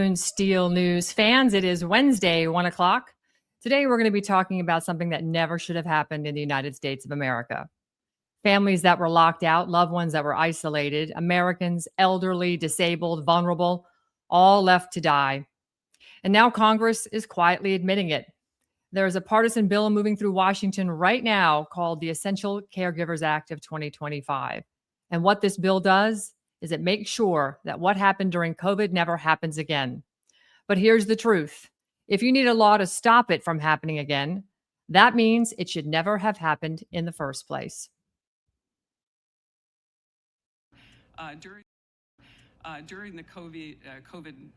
Vandersteel News fans. It is Wednesday, 1 o'clock. Today, we're going to be talking about something that never should have happened in the United States of America. Families that were locked out, loved ones that were isolated, Americans, elderly, disabled, vulnerable, all left to die. And now Congress is quietly admitting it. There is a partisan bill moving through Washington right now called the Essential Caregivers Act of 2025. And what this bill does is it makes sure that what happened during COVID never happens again. But here's the truth. If you need a law to stop it from happening again, that means it should never have happened in the first place. During the COVID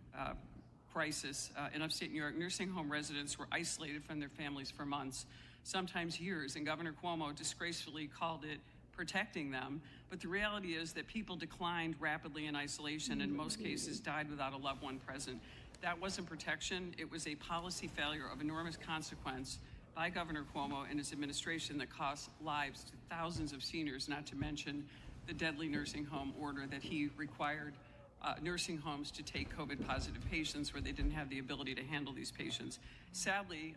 crisis in upstate New York, nursing home residents were isolated from their families for months, sometimes years, and Governor Cuomo disgracefully called it protecting them. But the reality is that people declined rapidly in isolation and in most cases died without a loved one present. That wasn't protection. It was a policy failure of enormous consequence by Governor Cuomo and his administration that cost lives to thousands of seniors, not to mention the deadly nursing home order that he required nursing homes to take COVID-positive patients where they didn't have the ability to handle these patients. Sadly,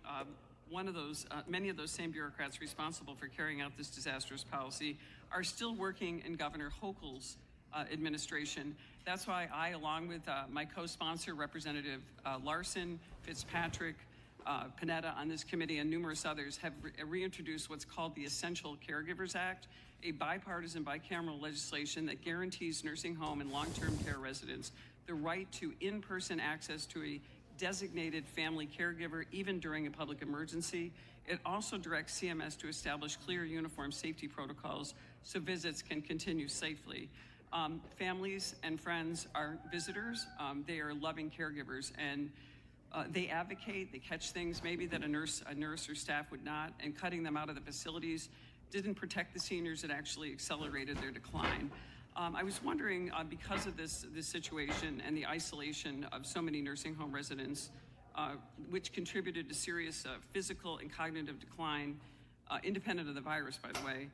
many of those same bureaucrats responsible for carrying out this disastrous policy are still working in Governor Hochul's administration. That's why I, along with my co-sponsor, Representative Larson, Fitzpatrick, Panetta on this committee and numerous others have reintroduced what's called the Essential Caregivers Act, a bipartisan, bicameral legislation that guarantees nursing home and long-term care residents the right to in-person access to a designated family caregiver, even during a public emergency. It also directs CMS to establish clear, uniform safety protocols so visits can continue safely. Families and friends are visitors. They are loving caregivers, and they advocate, they catch things maybe that a nurse or staff would not, and cutting them out of the facilities didn't protect the seniors, it actually accelerated their decline. I was wondering, because of this situation and the isolation of so many nursing home residents, which contributed to serious physical and cognitive decline, independent of the virus, by the way,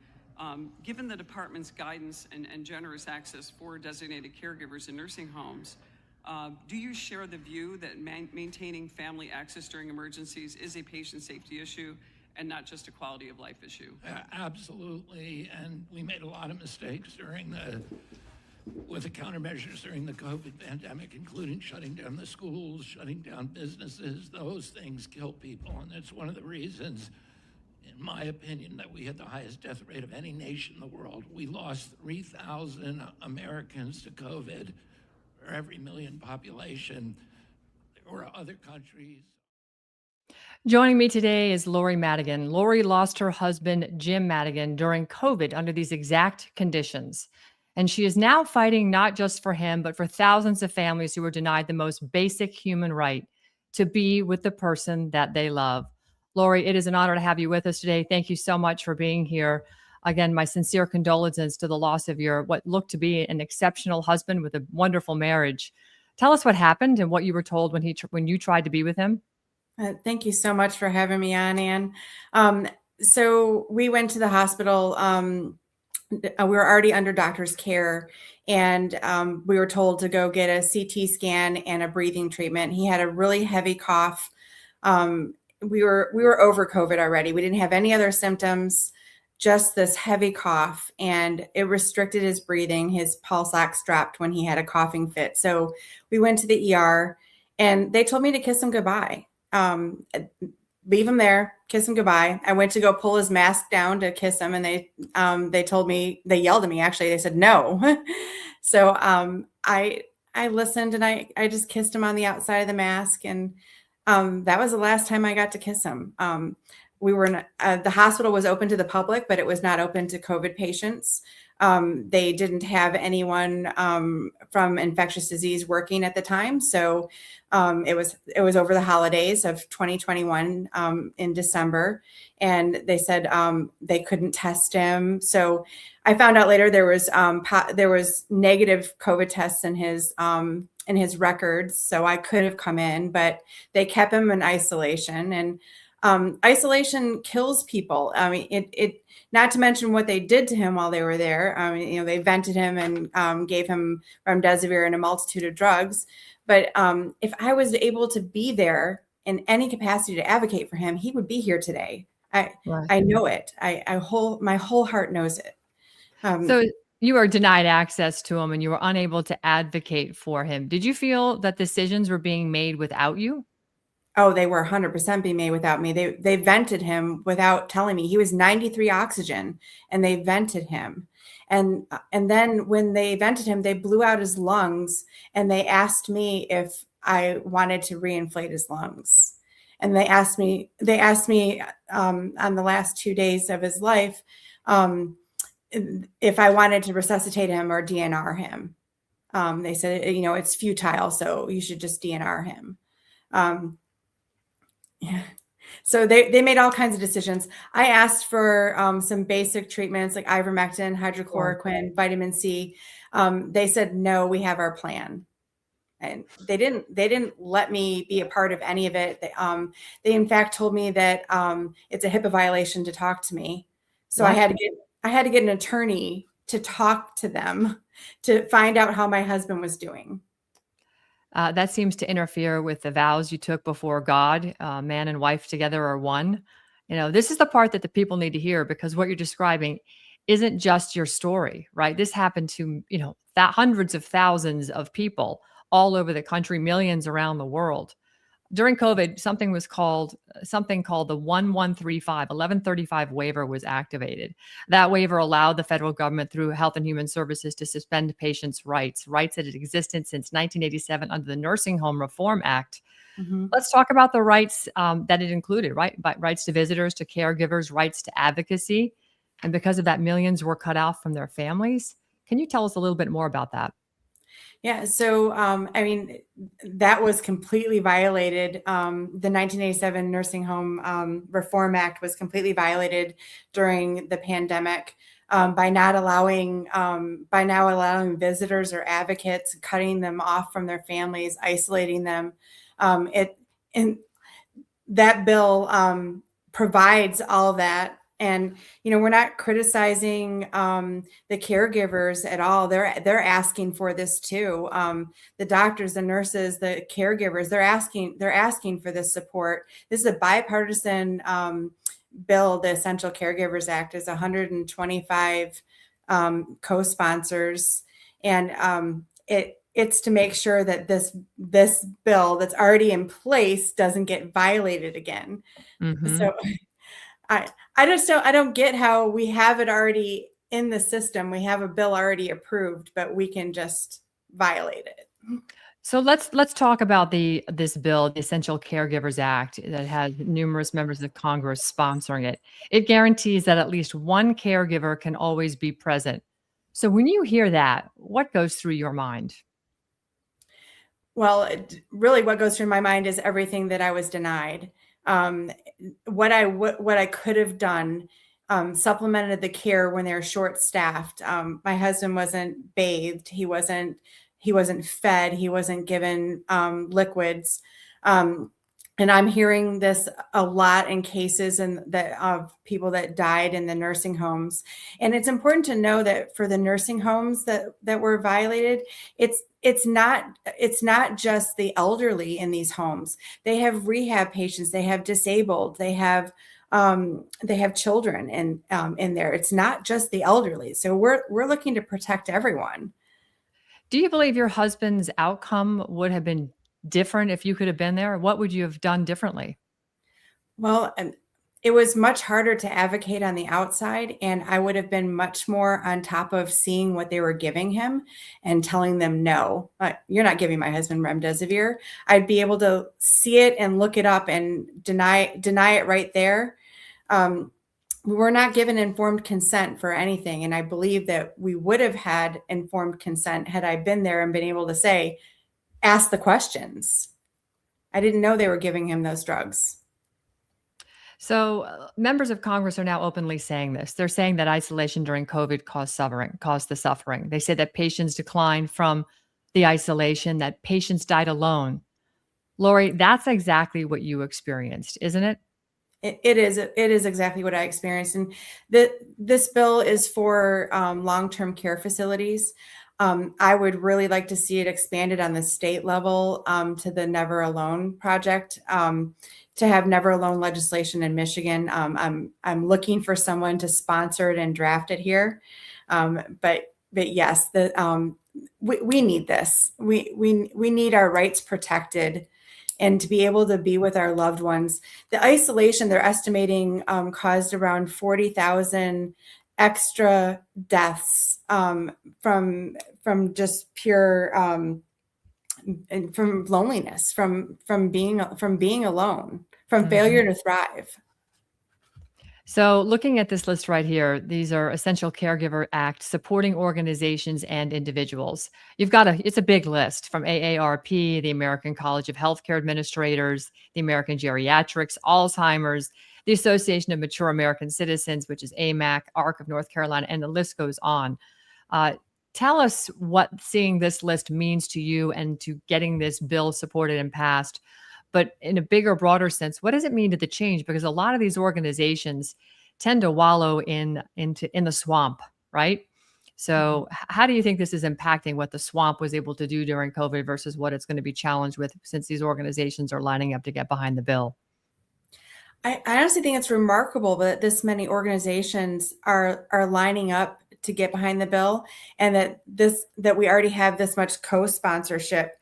given the department's guidance and generous access for designated caregivers in nursing homes, do you share the view that maintaining family access during emergencies is a patient safety issue and not just a quality of life issue? Absolutely, and we made a lot of mistakes with the countermeasures during the COVID pandemic, including shutting down the schools, shutting down businesses. Those things kill people, and it's one of the reasons, in my opinion, that we had the highest death rate of any nation in the world. We lost 3,000 Americans to COVID for every million population. There were other countries. Joining me today is Lori Madigan. Lori lost her husband, Jim Madigan, during COVID under these exact conditions. And she is now fighting not just for him, but for thousands of families who were denied the most basic human right to be with the person that they love. Lori, it is an honor to have you with us today. Thank you so much for being here. Again, my sincere condolences to the loss of your what looked to be an exceptional husband with a wonderful marriage. Tell us what happened and what you were told when you tried to be with him. Thank you so much for having me on, Ann. So we went to the hospital. We were already under doctor's care, and we were told to go get a CT scan and a breathing treatment. He had a really heavy cough. We were over COVID already. We didn't have any other symptoms, just this heavy cough, and it restricted his breathing. His pulse ox dropped when he had a coughing fit. So we went to the ER, and they told me to kiss him goodbye. Leave him there, kiss him goodbye. I went to go pull his mask down to kiss him, and they told me, they yelled at me, actually. They said no. So I listened, and I just kissed him on the outside of the mask, and that was the last time I got to kiss him. We were in, the hospital was open to the public, but it was not open to COVID patients. They didn't have anyone from infectious disease working at the time. So it was over the holidays of 2021 in December. And they said they couldn't test him. So I found out later there was negative COVID tests in his records. So I could have come in, but they kept him in isolation. And isolation kills people. I mean, it not to mention what they did to him while they were there. They vented him and gave him remdesivir and a multitude of drugs. But if I was able to be there in any capacity to advocate for him, he would be here today. Right. I know it. My whole heart knows it. So you were denied access to him and you were unable to advocate for him. Did you feel that decisions were being made without you? Oh, they were 100% being made without me. They vented him without telling me. He was 93 oxygen, and they vented him. And then when they vented him, they blew out his lungs, and they asked me if I wanted to reinflate his lungs. And they asked me on the last 2 days of his life if I wanted to resuscitate him or DNR him. They said, it's futile, so you should just DNR him. Yeah. So they made all kinds of decisions. I asked for some basic treatments like ivermectin, hydrochloroquine, vitamin C. They said, no, we have our plan. And they didn't let me be a part of any of it. They in fact told me that it's a HIPAA violation to talk to me. So I had to get an attorney to talk to them to find out how my husband was doing. That seems to interfere with the vows you took before God. Man and wife together are one. This is the part that the people need to hear, because what you're describing isn't just your story, right? This happened to, hundreds of thousands of people all over the country, millions around the world. During COVID, something called the 1135 waiver was activated. That waiver allowed the federal government through Health and Human Services to suspend patients' rights that had existed since 1987 under the Nursing Home Reform Act. Mm-hmm. Let's talk about the rights that it included, right? Rights to visitors, to caregivers, rights to advocacy. And because of that, millions were cut off from their families. Can you tell us a little bit more about that? Yeah, so that was completely violated. The 1987 Nursing Home Reform Act was completely violated during the pandemic by now allowing visitors or advocates, cutting them off from their families, isolating them. That bill provides all of that. And, we're not criticizing the caregivers at all. They're asking for this too. The doctors, the nurses, the caregivers, they're asking for this support. This is a bipartisan bill. The Essential Caregivers Act is 125 co-sponsors. And it's to make sure that this bill that's already in place doesn't get violated again. Mm-hmm. So I don't get how we have it already in the system. We have a bill already approved, but we can just violate it. So let's talk about this bill, the Essential Caregivers Act, that has numerous members of Congress sponsoring it. It guarantees that at least one caregiver can always be present. So when you hear that, what goes through your mind? Well, really what goes through my mind is everything that I was denied. What I could have done, supplemented the care when they're short-staffed. My husband wasn't bathed. He wasn't fed. He wasn't given liquids. And I'm hearing this a lot in cases of people that died in the nursing homes. And it's important to know that for the nursing homes that were violated, it's not just the elderly in these homes. They have rehab patients, they have disabled, they have children in there. It's not just the elderly. So we're looking to protect everyone. Do you believe your husband's outcome would have been different if you could have been there? What would you have done differently? Well, it was much harder to advocate on the outside, and I would have been much more on top of seeing what they were giving him and telling them, no, you're not giving my husband remdesivir. I'd be able to see it and look it up and deny it right there. We were not given informed consent for anything, and I believe that we would have had informed consent had I been there and been able to say, ask the questions. I didn't know they were giving him those drugs. So members of Congress are now openly saying this. They're saying that isolation during COVID caused the suffering. They say that patients declined from the isolation, that patients died alone. Lori, that's exactly what you experienced, isn't it? It is exactly what I experienced. And this bill is for long-term care facilities. I would really like to see it expanded on the state level to the Never Alone project, to have Never Alone legislation in Michigan. I'm looking for someone to sponsor it and draft it here. But yes, we need this. We need our rights protected and to be able to be with our loved ones. The isolation, they're estimating, caused around 40,000 extra deaths from just pure and from loneliness, from being alone, from failure to thrive. So, looking at this list right here, these are Essential Caregiver Act supporting organizations and individuals. It's a big list from AARP, the American College of Healthcare Administrators, the American Geriatrics, Alzheimer's, the Association of Mature American Citizens, which is AMAC, ARC of North Carolina, and the list goes on. Tell us what seeing this list means to you and to getting this bill supported and passed. But in a bigger, broader sense, what does it mean to the change? Because a lot of these organizations tend to wallow in the swamp, right? So how do you think this is impacting what the swamp was able to do during COVID versus what it's going to be challenged with, since these organizations are lining up to get behind the bill? I honestly think it's remarkable that this many organizations are lining up to get behind the bill, and that we already have this much co-sponsorship.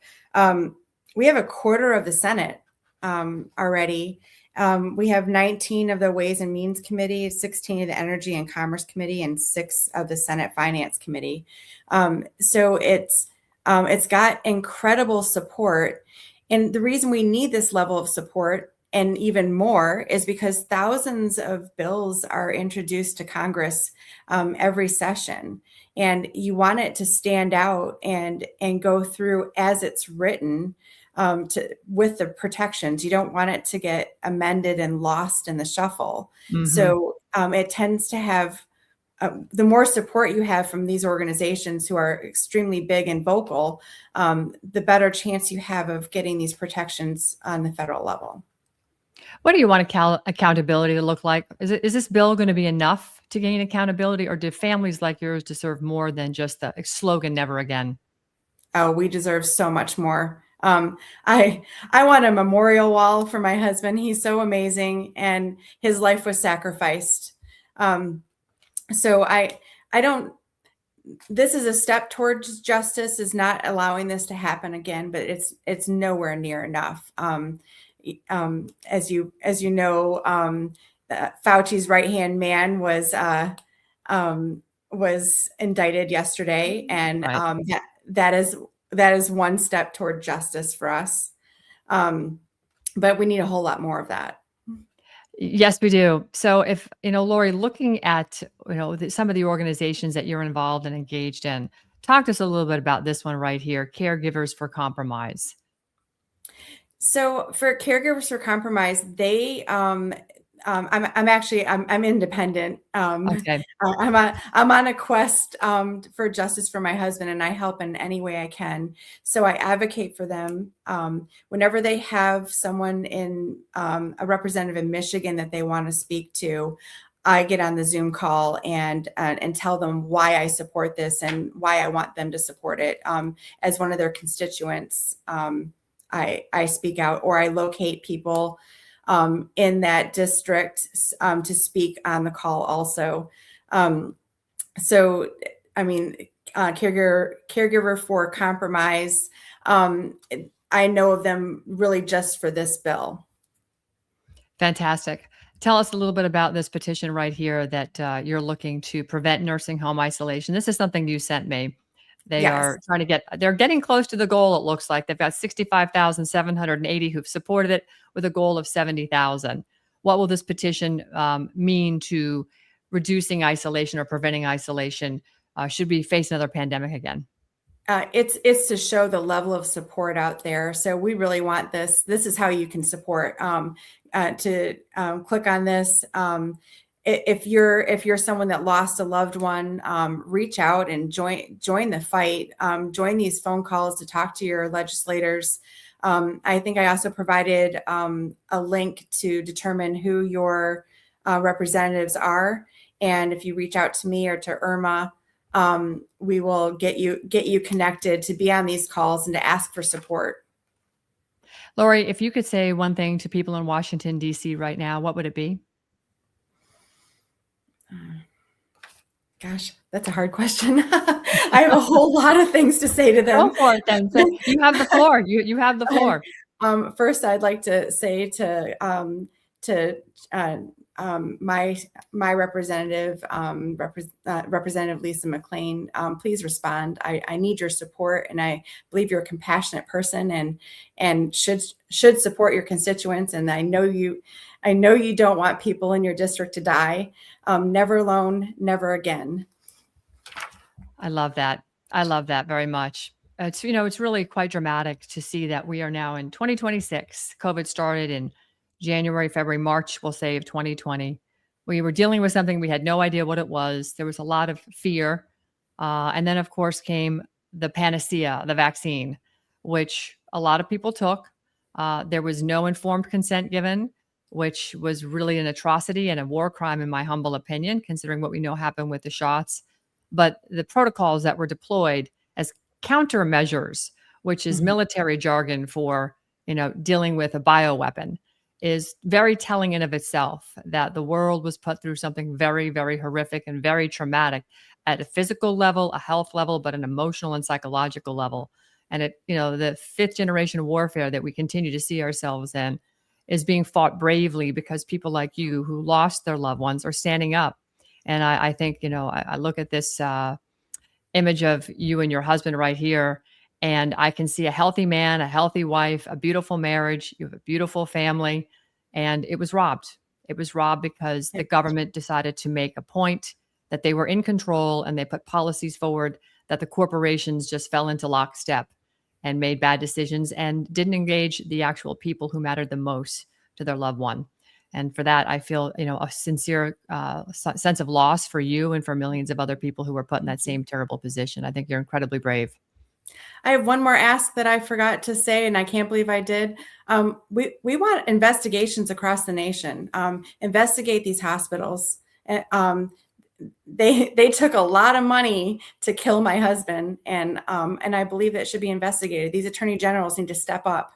We have a quarter of the Senate already. We have 19 of the Ways and Means Committee, 16 of the Energy and Commerce Committee, and 6 of the Senate Finance Committee. So it's got incredible support. And the reason we need this level of support and even more is because thousands of bills are introduced to Congress every session. And you want it to stand out and go through as it's written, with the protections. You don't want it to get amended and lost in the shuffle. So it tends to have, the more support you have from these organizations who are extremely big and vocal, the better chance you have of getting these protections on the federal level. What do you want accountability to look like? Is this bill going to be enough to gain accountability, or do families like yours deserve more than just the slogan "Never Again"? Oh, we deserve so much more. I want a memorial wall for my husband. He's so amazing, and his life was sacrificed. So I don't. This is a step towards justice. Is not allowing this to happen again, but it's nowhere near enough. As you know, Fauci's right-hand man was indicted yesterday, and Right. that is one step toward justice for us. But we need a whole lot more of that. Yes, we do. So if, Lori, looking at, some of the organizations that you're involved and engaged in, talk to us a little bit about this one right here, Caregivers for Compromise. So for Caregivers for Compromise, they I'm independent. Okay. I'm on a quest for justice for my husband, and I help in any way I can. So I advocate for them whenever they have someone in a representative in Michigan that they want to speak to. I get on the Zoom call and tell them why I support this and why I want them to support it. As one of their constituents, I speak out, or I locate people in that district to speak on the call also. So, I mean, caregiver for Compromise, I know of them really just for this bill. Fantastic. Tell us a little bit about this petition right here that you're looking to prevent nursing home isolation. This is something you sent me. They're getting close to the goal. It looks like they've got 65,780 who've supported it with a goal of 70,000. What will this petition mean to reducing isolation or preventing isolation should we face another pandemic again? It's to show the level of support out there. So we really want this. This is how you can support. Click on this. If you're someone that lost a loved one, reach out and join the fight. Join these phone calls to talk to your legislators. I think I also provided a link to determine who your representatives are. And if you reach out to me or to Irma, we will get you connected to be on these calls and to ask for support. Lori, if you could say one thing to people in Washington, D.C. right now, what would it be? Gosh, that's a hard question. I have a whole lot of things to say to them. Go for it then. So you have the floor. You have the floor. First, I'd like to say to my representative, Representative Lisa McClain, please respond. I need your support, and I believe you're a compassionate person and should support your constituents. And I know you don't want people in your district to die. Never alone, never again. I love that. I love that very much. It's really quite dramatic to see that we are now in 2026. COVID started in January, February, March, we'll say, of 2020. We were dealing with something we had no idea what it was. There was a lot of fear. And then, of course, came the panacea, the vaccine, which a lot of people took. There was no informed consent given, which was really an atrocity and a war crime, in my humble opinion, considering what we know happened with the shots. But the protocols that were deployed as countermeasures, which is military jargon for, dealing with a bioweapon, is very telling in of itself that the world was put through something very, very horrific and very traumatic at a physical level, a health level, but an emotional and psychological level. And the fifth generation warfare that we continue to see ourselves in is being fought bravely because people like you who lost their loved ones are standing up. And I think, I look at this image of you and your husband right here, and I can see a healthy man, a healthy wife, a beautiful marriage. You have a beautiful family, and it was robbed. It was robbed because the government decided to make a point that they were in control, and they put policies forward that the corporations just fell into lockstep and made bad decisions and didn't engage the actual people who mattered the most to their loved one. And for that, I feel, a sincere sense of loss for you and for millions of other people who were put in that same terrible position. I think you're incredibly brave. I have one more ask that I forgot to say, and I can't believe I did. We want investigations across the nation. Investigate these hospitals. They took a lot of money to kill my husband, and I believe that should be investigated. These attorney generals need to step up.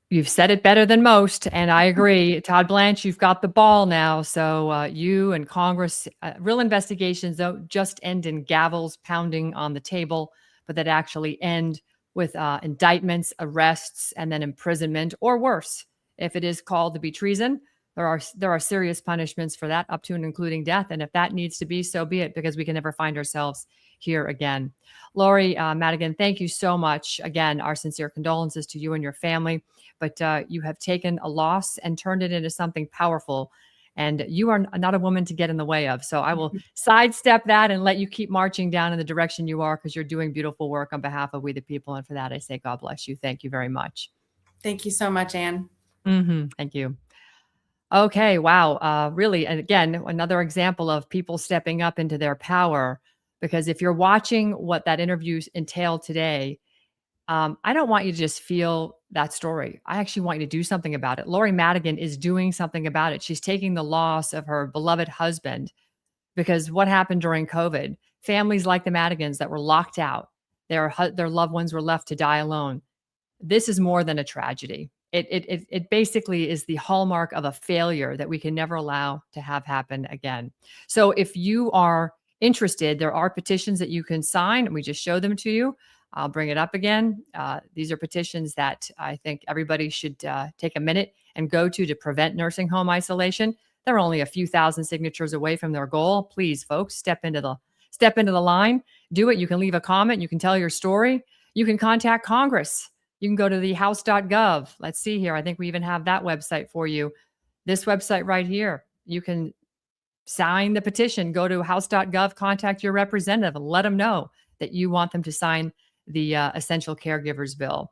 You've said it better than most, and I agree. Todd Blanche, you've got the ball now. So you and Congress, real investigations don't just end in gavels pounding on the table, but that actually end with indictments, arrests, and then imprisonment, or worse, if it is called to be treason. There are serious punishments for that, up to and including death. And if that needs to be, so be it, because we can never find ourselves here again. Lori Madigan, thank you so much. Again, our sincere condolences to you and your family. But you have taken a loss and turned it into something powerful. And you are not a woman to get in the way of. So I will sidestep that and let you keep marching down in the direction you are, because you're doing beautiful work on behalf of We the People. And for that, I say, God bless you. Thank you very much. Thank you so much, Ann. Thank you. Okay. Wow. Really. And again, another example of people stepping up into their power, because if you're watching what that interview entailed today, I don't want you to just feel that story. I actually want you to do something about it. Lori Madigan is doing something about it. She's taking the loss of her beloved husband, because what happened during COVID, families like the Madigans that were locked out, their loved ones were left to die alone. This is more than a tragedy. It basically is the hallmark of a failure that we can never allow to have happen again. So if you are interested, there are petitions that you can sign, and we just show them to you. I'll bring it up again. These are petitions that I think everybody should take a minute and go to prevent nursing home isolation. They're only a few thousand signatures away from their goal. Please, folks, step into the line. Do it. You can leave a comment. You can tell your story. You can contact Congress. You can go to the house.gov. Let's see here. I think we even have that website for you. This website right here. You can sign the petition. Go to house.gov, contact your representative, and let them know that you want them to sign the Essential Caregivers Bill.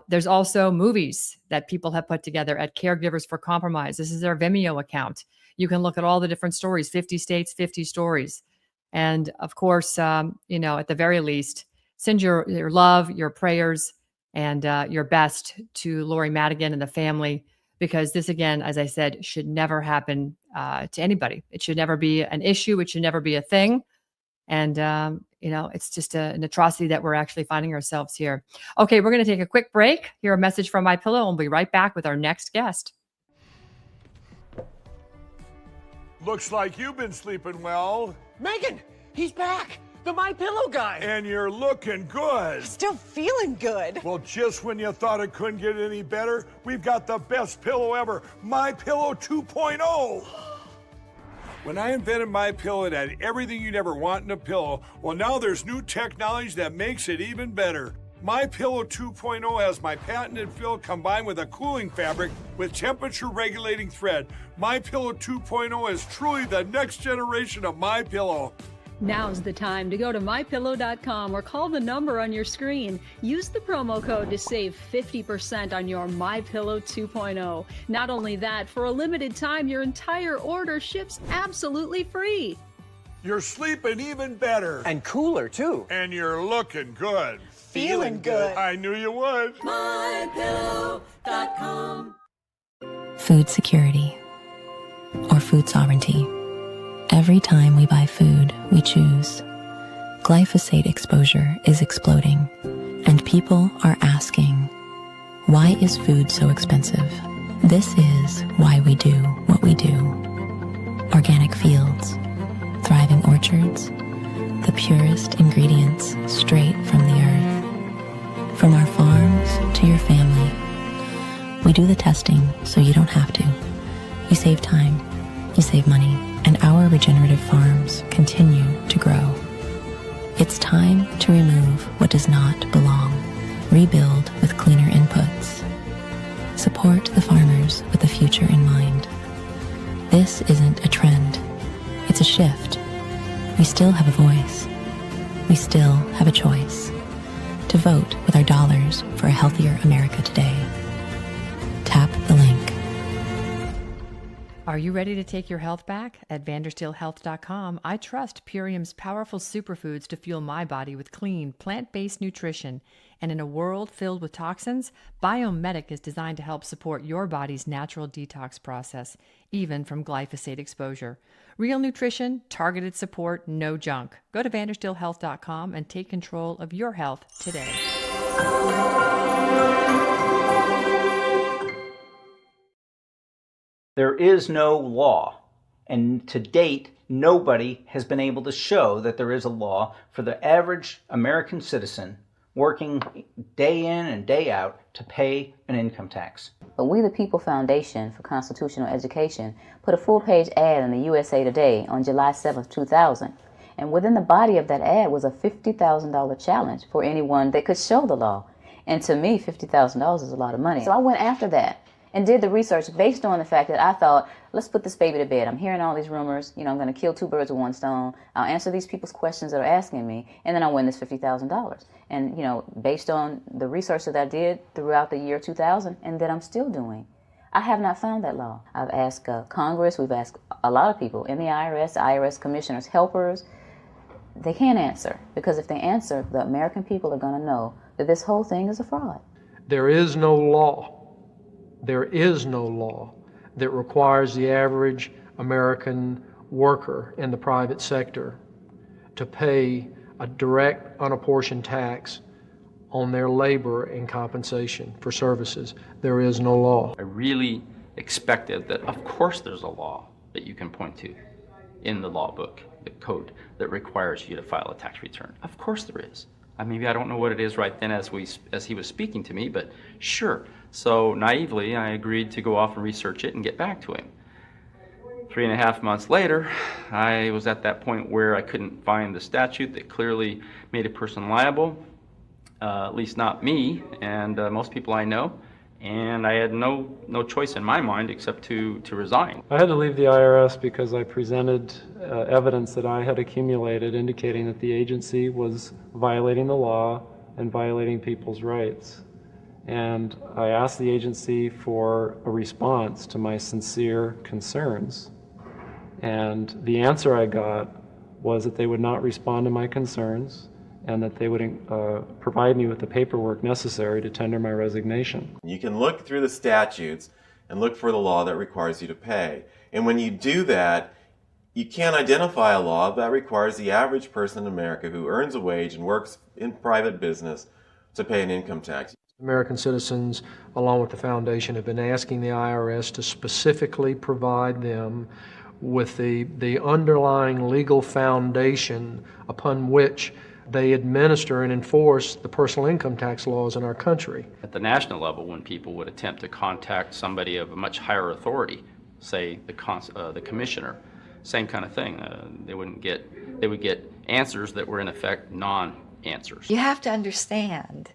There's also movies that people have put together at Caregivers for Compromise. This is their Vimeo account. You can look at all the different stories, 50 states, 50 stories. And of course, at the very least, send your love, your prayers, and your best to Lori Madigan and the family, because this, again, as I said, should never happen to anybody. It should never be an issue. It should never be a thing. And, it's just an atrocity that we're actually finding ourselves here. Okay, we're going to take a quick break, hear a message from MyPillow, and we'll be right back with our next guest. Looks like you've been sleeping well. Megan, he's back. The MyPillow guy. And you're looking good. Still feeling good. Well, just when you thought it couldn't get any better, we've got the best pillow ever, MyPillow 2.0. When I invented MyPillow, it had everything you'd ever want in a pillow. Well, now there's new technology that makes it even better. MyPillow 2.0 has my patented fill combined with a cooling fabric with temperature-regulating thread. MyPillow 2.0 is truly the next generation of MyPillow. Now's the time to go to MyPillow.com or call the number on your screen. Use the promo code to save 50% on your MyPillow 2.0. Not only that, for a limited time, your entire order ships absolutely free. You're sleeping even better. And cooler, too. And you're looking good. Feeling good. I knew you would. MyPillow.com. Food security or food sovereignty. Every time we buy food, we choose. Glyphosate exposure is exploding, and people are asking, why is food so expensive? This is why we do what we do. Organic fields, thriving orchards, the purest ingredients straight from the earth. From our farms to your family, we do the testing so you don't have to. You save time, you save money, and our regenerative farms continue to grow. It's time to remove what does not belong. Rebuild with cleaner inputs. Support the farmers with the future in mind. This isn't a trend. It's a shift. We still have a voice. We still have a choice. To vote with our dollars for a healthier America today. Tap the link. Are you ready to take your health back? At VandersteelHealth.com, I trust Purium's powerful superfoods to fuel my body with clean, plant-based nutrition. And in a world filled with toxins, Biomedic is designed to help support your body's natural detox process, even from glyphosate exposure. Real nutrition, targeted support, no junk. Go to VandersteelHealth.com and take control of your health today. There is no law, and to date, nobody has been able to show that there is a law for the average American citizen working day in and day out to pay an income tax. But We the People Foundation for Constitutional Education put a full-page ad in the USA Today on July 7th, 2000. And within the body of that ad was a $50,000 challenge for anyone that could show the law. And to me, $50,000 is a lot of money. So I went after that and did the research based on the fact that I thought, let's put this baby to bed. I'm hearing all these rumors. I'm going to kill two birds with one stone. I'll answer these people's questions that are asking me, and then I'll win this $50,000. And, based on the research that I did throughout the year 2000 and that I'm still doing, I have not found that law. I've asked Congress. We've asked a lot of people in the IRS commissioners, helpers. They can't answer, because if they answer, the American people are going to know that this whole thing is a fraud. There is no law. There is no law that requires the average American worker in the private sector to pay a direct unapportioned tax on their labor and compensation for services. There is no law. I really expected that, of course, there's a law that you can point to in the law book, the code, that requires you to file a tax return. Of course there is. Maybe I don't know what it is right then as he was speaking to me, but sure. So naively, I agreed to go off and research it and get back to him. 3.5 months later, I was at that point where I couldn't find the statute that clearly made a person liable, at least not me and most people I know, and I had no choice in my mind except to resign. I had to leave the IRS because I presented evidence that I had accumulated indicating that the agency was violating the law and violating people's rights. And I asked the agency for a response to my sincere concerns. And the answer I got was that they would not respond to my concerns and that they would provide me with the paperwork necessary to tender my resignation. You can look through the statutes and look for the law that requires you to pay. And when you do that, you can't identify a law that requires the average person in America who earns a wage and works in private business to pay an income tax. American citizens, along with the foundation, have been asking the IRS to specifically provide them with the underlying legal foundation upon which they administer and enforce the personal income tax laws in our country. At the national level, when people would attempt to contact somebody of a much higher authority, say the commissioner, same kind of thing. They would get answers that were in effect non-answers. You have to understand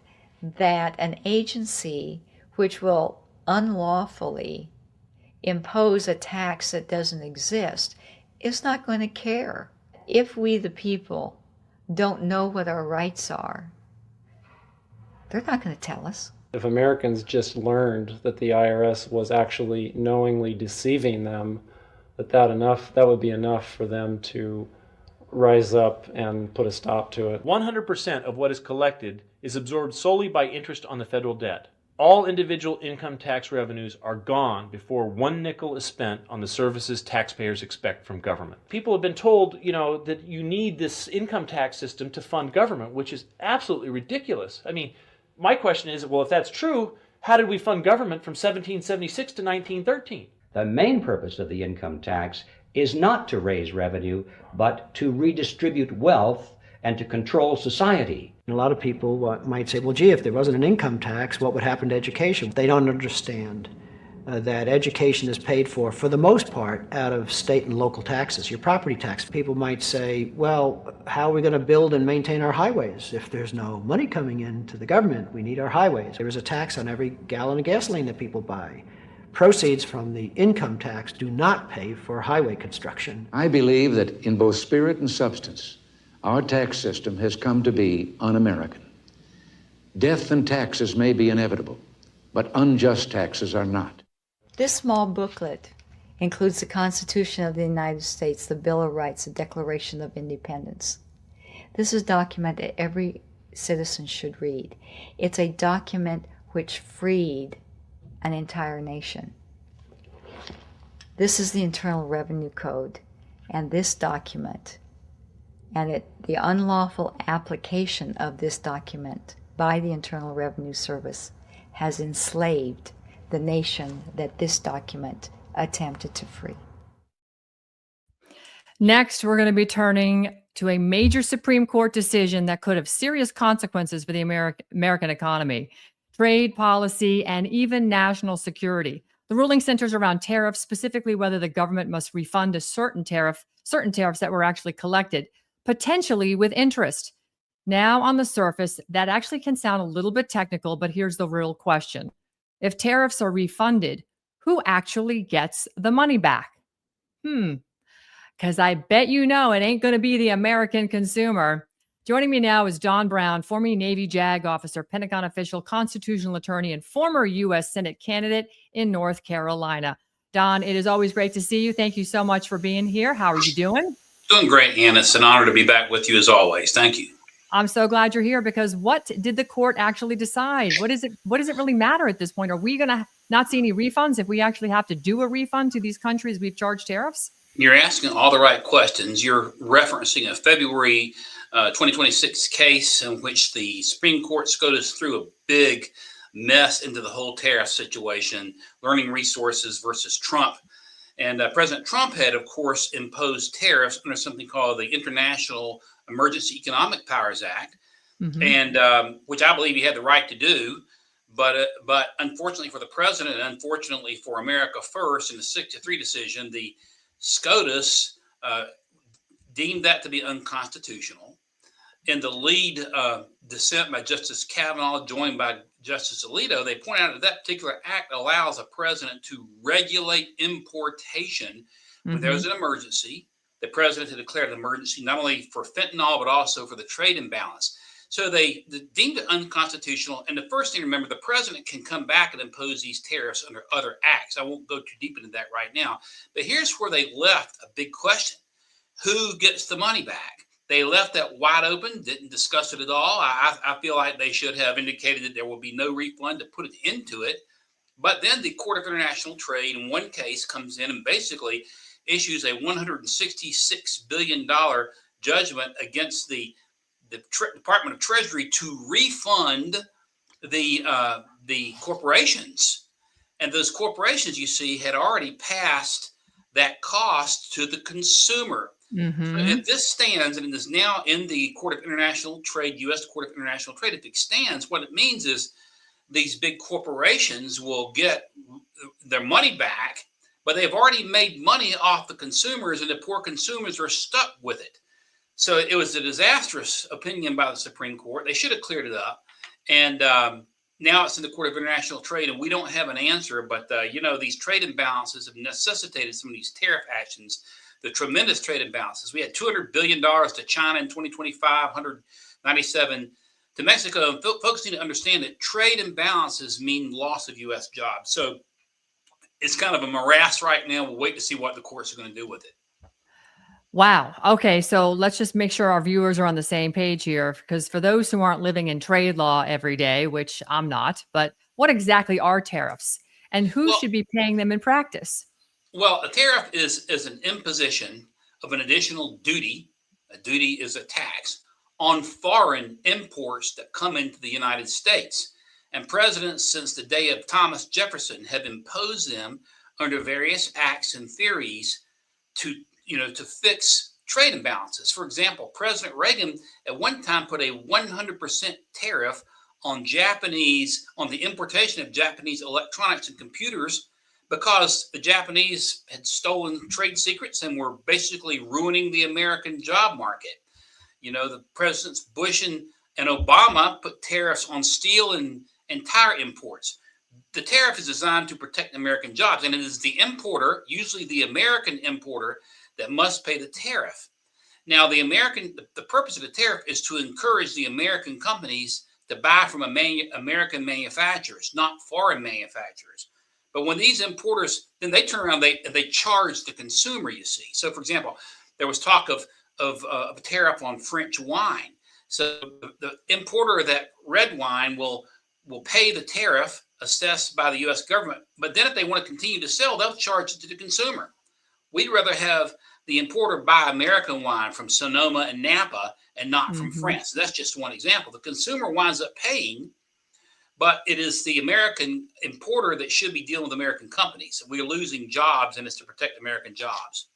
that an agency which will unlawfully impose a tax that doesn't exist is not going to care. If we, the people, don't know what our rights are, they're not going to tell us. If Americans just learned that the IRS was actually knowingly deceiving them, that would be enough for them to rise up and put a stop to it. 100% of what is collected is absorbed solely by interest on the federal debt. All individual income tax revenues are gone before 1 nickel is spent on the services taxpayers expect from government. People have been told, that you need this income tax system to fund government, which is absolutely ridiculous. I mean, my question is, well, if that's true, how did we fund government from 1776 to 1913? The main purpose of the income tax is not to raise revenue, but to redistribute wealth and to control society. A lot of people might say, well, gee, if there wasn't an income tax, what would happen to education? They don't understand that education is paid for the most part, out of state and local taxes, your property tax. People might say, well, how are we going to build and maintain our highways? If there's no money coming into the government, we need our highways. There is a tax on every gallon of gasoline that people buy. Proceeds from the income tax do not pay for highway construction. I believe that in both spirit and substance, our tax system has come to be un-American. Death and taxes may be inevitable, but unjust taxes are not. This small booklet includes the Constitution of the United States, the Bill of Rights, the Declaration of Independence. This is a document that every citizen should read. It's a document which freed an entire nation. This is the Internal Revenue Code, and this document, and the unlawful application of this document by the Internal Revenue Service has enslaved the nation that this document attempted to free. Next, we're going to be turning to a major Supreme Court decision that could have serious consequences for the American economy, trade policy, and even national security. The ruling centers around tariffs, specifically whether the government must refund a certain tariffs that were actually collected, potentially with interest. Now, on the surface, that actually can sound a little bit technical, but here's the real question. If tariffs are refunded, who actually gets the money back? Because I bet it ain't going to be the American consumer. Joining me now is Don Brown, former Navy JAG officer, Pentagon official, constitutional attorney, and former U.S. Senate candidate in North Carolina. Don, it is always great to see you. Thank you so much for being here. How are you doing? Doing great, Ann. It's an honor to be back with you as always. Thank you. I'm so glad you're here, because what did the court actually decide? What does it really matter at this point? Are we going to not see any refunds if we actually have to do a refund to these countries we've charged tariffs? You're asking all the right questions. You're referencing a February 2026 case in which the Supreme Court SCOTUS threw a big mess into the whole tariff situation, learning resources versus Trump. And President Trump had, of course, imposed tariffs under something called the International Emergency Economic Powers Act, and which I believe he had the right to do. But unfortunately for the president, and unfortunately for America First, in the 6-3 decision, the SCOTUS deemed that to be unconstitutional. In the lead dissent by Justice Kavanaugh, joined by Justice Alito, they point out that particular act allows a president to regulate importation when there's an emergency. The president had declared an emergency not only for fentanyl, but also for the trade imbalance. So they deemed it unconstitutional. And the first thing to remember, the president can come back and impose these tariffs under other acts. I won't go too deep into that right now. But here's where they left a big question. Who gets the money back? They left that wide open, didn't discuss it at all. I feel like they should have indicated that there will be no refund to put it into it. But then the Court of International Trade in one case comes in and basically issues a $166 billion judgment against the Department of Treasury to refund the corporations. And those corporations, you see, had already passed that cost to the consumer. So if this stands, and it is now in the Court of International Trade, U.S. Court of International Trade, if it stands, what it means is these big corporations will get their money back, but they've already made money off the consumers, and the poor consumers are stuck with it. So it was a disastrous opinion by the Supreme Court. They should have cleared it up. And now it's in the Court of International Trade, and we don't have an answer. But, you know, these trade imbalances have necessitated some of these tariff actions, the tremendous trade imbalances. We had $200 billion to China in 2025, $197 to Mexico. And folks need to understand that trade imbalances mean loss of U.S. jobs. So it's kind of a morass right now. We'll wait to see what the courts are going to do with it. Wow. Okay. So let's just make sure our viewers are on the same page here, because for those who aren't living in trade law every day, which I'm not, but what exactly are tariffs and who should be paying them in practice? Well, a tariff is an imposition of an additional duty. A duty is a tax on foreign imports that come into the United States. And presidents since the day of Thomas Jefferson have imposed them under various acts and theories to fix trade imbalances. For example, President Reagan at one time put a 100% tariff on the importation of Japanese electronics and computers, because the Japanese had stolen trade secrets and were basically ruining the American job market. You know, the presidents Bush and Obama put tariffs on steel and tire imports. The tariff is designed to protect American jobs, and it is the importer, usually the American importer, that must pay the tariff. Now, the purpose of the tariff is to encourage the American companies to buy from American manufacturers, not foreign manufacturers. But when these importers, then they turn around, they charge the consumer, you see. So, for example, there was talk of a tariff on French wine. So the importer of that red wine will pay the tariff assessed by the U.S. government. But then if they want to continue to sell, they'll charge it to the consumer. We'd rather have the importer buy American wine from Sonoma and Napa and not from France. So that's just one example. The consumer winds up paying, but it is the American importer that should be dealing with American companies. We're losing jobs, and it's to protect American jobs.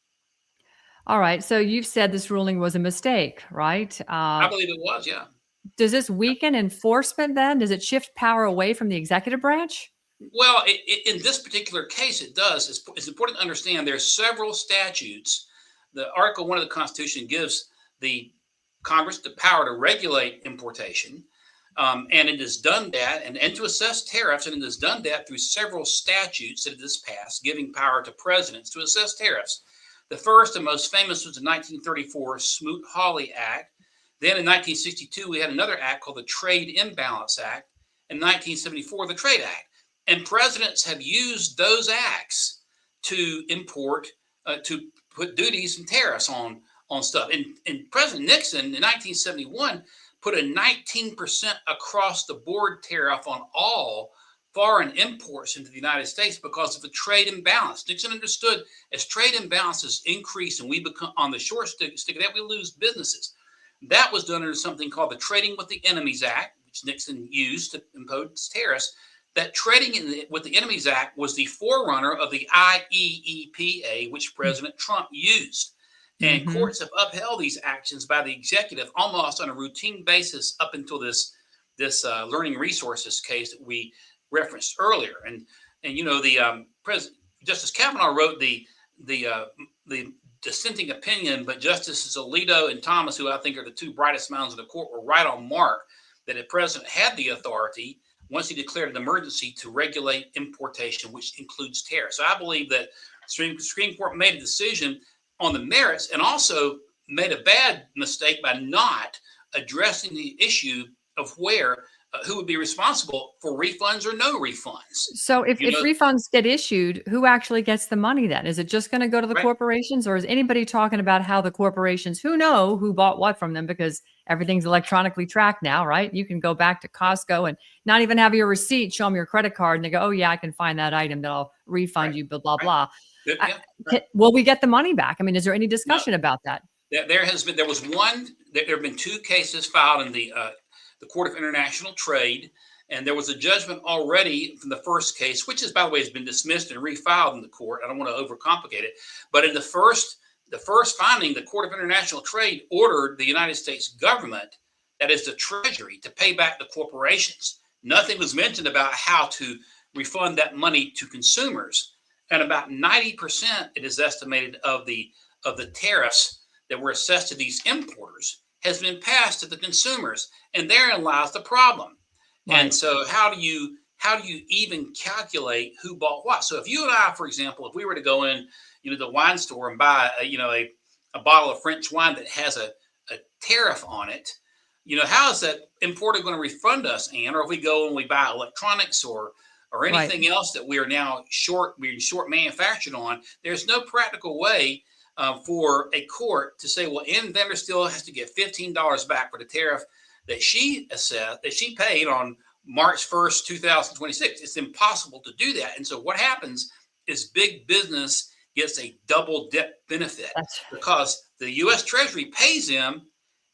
All right. So you've said this ruling was a mistake, right? I believe it was, yeah. Does this weaken enforcement then? Does it shift power away from the executive branch? Well, in this particular case, it does. It's important to understand there are several statutes. The Article 1 of the Constitution gives the Congress the power to regulate importation. And it has done that, and to assess tariffs, and it has done that through several statutes that it has passed, giving power to presidents to assess tariffs. The first and most famous was the 1934 Smoot-Hawley Act. Then in 1962, we had another act called the Trade Imbalance Act. In 1974, the Trade Act. And presidents have used those acts to to put duties and tariffs on stuff. And President Nixon in 1971 put a 19% across the board tariff on all foreign imports into the United States because of the trade imbalance. Nixon understood as trade imbalances increase and we become on the short stick of that, we lose businesses. That was done under something called the Trading with the Enemies Act, which Nixon used to impose tariffs. That Trading with the Enemies Act was the forerunner of the IEEPA, which President Trump used. And courts have upheld these actions by the executive almost on a routine basis up until this learning resources case that we referenced earlier. And you know, the Justice Kavanaugh wrote the dissenting opinion, but Justices Alito and Thomas, who I think are the two brightest minds of the court, were right on mark that the president had the authority once he declared an emergency to regulate importation, which includes tariffs. So I believe that the Supreme Court made a decision on the merits and also made a bad mistake by not addressing the issue of where who would be responsible for refunds or no refunds. So if refunds get issued, who actually gets the money then? Is it just going to go to the Right. corporations, or is anybody talking about how the corporations who know who bought what from them, because everything's electronically tracked now, right? You can go back to Costco and not even have your receipt, show them your credit card, and they go, oh yeah, I can find that item, that I'll refund you, blah, blah, blah. Will we get the money back? I mean, is there any discussion about that? There have been 2 cases filed in the Court of International Trade, and there was a judgment already from the first case, which is, by the way, has been dismissed and refiled in the court. I don't want to overcomplicate it, but in the first finding, the Court of International Trade ordered the United States government, that is the Treasury, to pay back the corporations. Nothing was mentioned about how to refund that money to consumers, and about 90%, it is estimated, of the tariffs that were assessed to these importers has been passed to the consumers, and therein lies the problem. Right. And so, how do you even calculate who bought what? So, if you and I, for example, if we were to go in, the wine store and buy, a bottle of French wine that has a tariff on it, how is that importer going to refund us, Ann? Or if we go and we buy electronics or anything else that we are now short manufactured on, there's no practical way for a court to say, well, Ann Vandersteel has to get $15 back for the tariff that she paid on March 1st, 2026. It's impossible to do that. And so what happens is big business gets a double dip benefit because the U.S. Treasury pays them,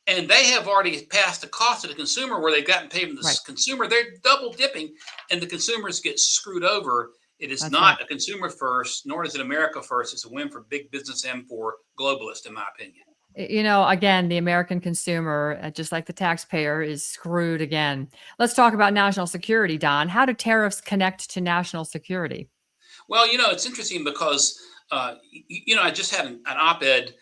and they have already passed the cost to the consumer where they've gotten paid from the consumer. They're double dipping, and the consumers get screwed over. It is not a consumer first, nor is it America first. It's a win for big business and for globalists, in my opinion. Again, the American consumer, just like the taxpayer, is screwed again. Let's talk about national security, Don. How do tariffs connect to national security? Well, it's interesting because, I just had an op-ed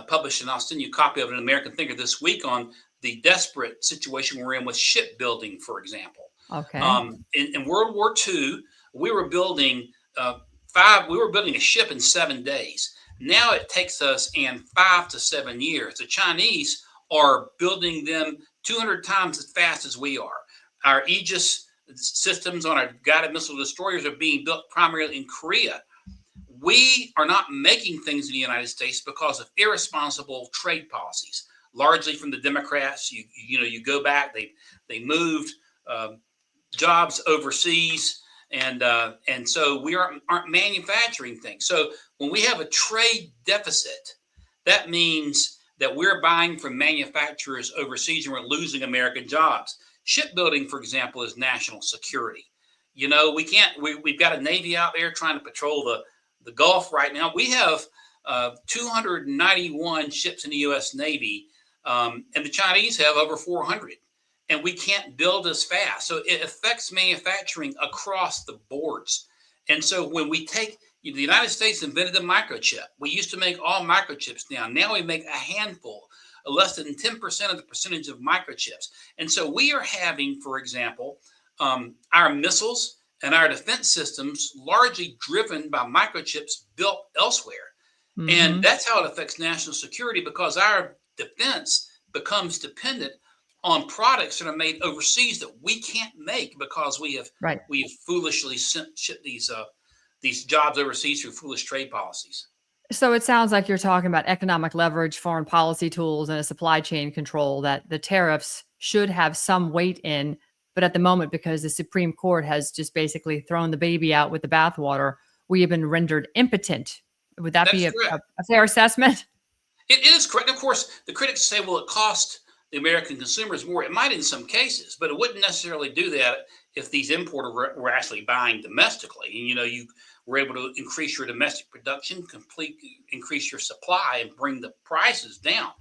published, and I'll send you a copy of it in American Thinker this week on the desperate situation we're in with shipbuilding, for example. Okay. In World War II, we were building a ship in 7 days. Now it takes us 5 to 7 years. The Chinese are building them 200 times as fast as we are. Our Aegis systems on our guided missile destroyers are being built primarily in Korea. We are not making things in the United States because of irresponsible trade policies, largely from the Democrats. You go back, they moved jobs overseas. And so we aren't manufacturing things. So when we have a trade deficit, that means that we're buying from manufacturers overseas and we're losing American jobs. Shipbuilding, for example, is national security. We've got a Navy out there trying to patrol the Gulf right now. We have 291 ships in the U.S. Navy, and the Chinese have over 400. And we can't build as fast. So it affects manufacturing across the boards. And so when we take, the United States invented the microchip. We used to make all microchips now. Now we make a handful, less than 10% of the percentage of microchips. And so we are having, for example, our missiles and our defense systems largely driven by microchips built elsewhere. Mm-hmm. And that's how it affects national security, because our defense becomes dependent on products that are made overseas that we can't make because we have foolishly shipped these jobs overseas through foolish trade policies. So it sounds like you're talking about economic leverage, foreign policy tools, and a supply chain control that the tariffs should have some weight in. But at the moment, because the Supreme Court has just basically thrown the baby out with the bathwater, we have been rendered impotent. Would that be a fair assessment? It is correct. Of course, the critics say, well, it cost the American consumers more. It might in some cases, but it wouldn't necessarily do that if these importers were actually buying domestically. And, you were able to increase your domestic production, increase your supply, and bring the prices down.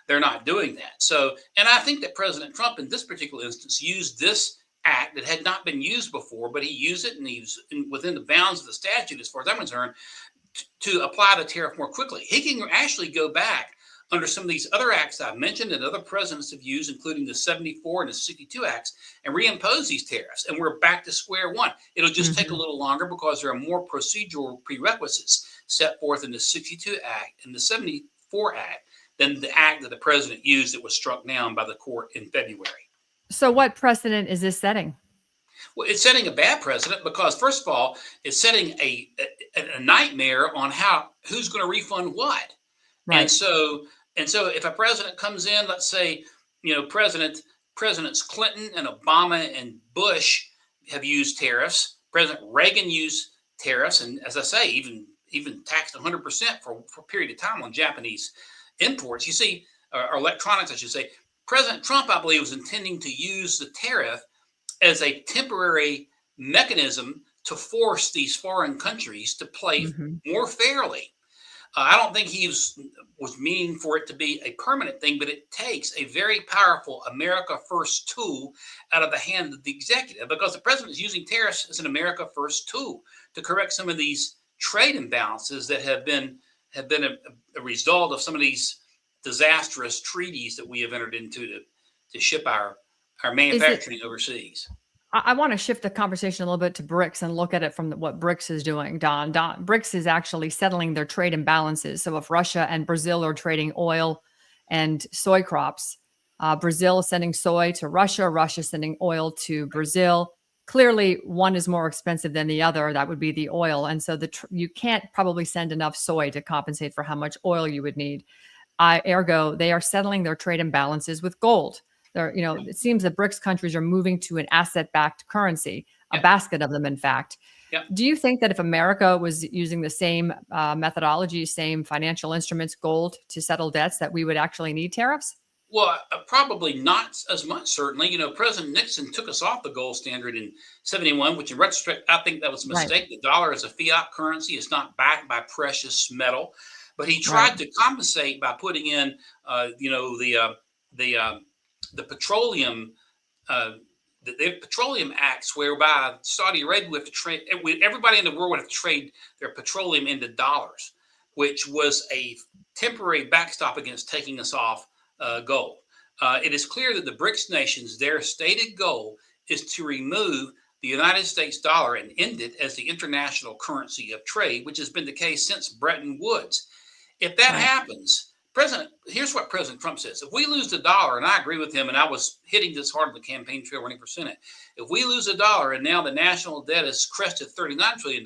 They're not doing that. So, and I think that President Trump in this particular instance used this act that had not been used before, but he used it and he was within the bounds of the statute, as far as I'm concerned, to apply the tariff more quickly. He can actually go back under some of these other acts I've mentioned and other presidents have used, including the 74 and the 62 acts, and reimpose these tariffs. And we're back to square one. It'll just take a little longer because there are more procedural prerequisites set forth in the 62 Act and the 74 Act than the act that the president used that was struck down by the court in February. So what precedent is this setting? Well, it's setting a bad precedent because, first of all, it's setting a nightmare on who's going to refund what. And Right. so if a president comes in, let's say, Presidents Clinton and Obama and Bush have used tariffs. President Reagan used tariffs, and as I say, even taxed 100% for a period of time on Japanese imports. You see, or electronics, I should say. President Trump, I believe, was intending to use the tariff as a temporary mechanism to force these foreign countries to play more fairly. I don't think he was meaning for it to be a permanent thing, but it takes a very powerful America First tool out of the hand of the executive, because the president is using tariffs as an America First tool to correct some of these trade imbalances that have been a result of some of these disastrous treaties that we have entered into to ship our manufacturing overseas. I want to shift the conversation a little bit to BRICS and look at it from what BRICS is doing, Don. BRICS is actually settling their trade imbalances. So if Russia and Brazil are trading oil and soy crops, Brazil is sending soy to Russia, Russia is sending oil to Brazil. Clearly, one is more expensive than the other. That would be the oil. And so you can't probably send enough soy to compensate for how much oil you would need. Ergo, they are settling their trade imbalances with gold. It seems that BRICS countries are moving to an asset-backed currency, a basket of them, in fact. Do you think that if America was using the same methodology, same financial instruments, gold, to settle debts, that we would actually need tariffs? Well, probably not as much, certainly. President Nixon took us off the gold standard in 71, which in retrospect, I think that was a mistake. Right. The dollar is a fiat currency. It's not backed by precious metal. But he tried to compensate by putting in, the petroleum, the petroleum acts, whereby Saudi Arabia would have to trade, everybody in the world would have to trade their petroleum into dollars, which was a temporary backstop against taking us off gold. It is clear that the BRICS nations, their stated goal is to remove the United States dollar and end it as the international currency of trade, which has been the case since Bretton Woods. If that happens, here's what President Trump says. If we lose the dollar, and I agree with him, and I was hitting this hard on the campaign trail running for Senate. If we lose the dollar and now the national debt is crested $39 trillion,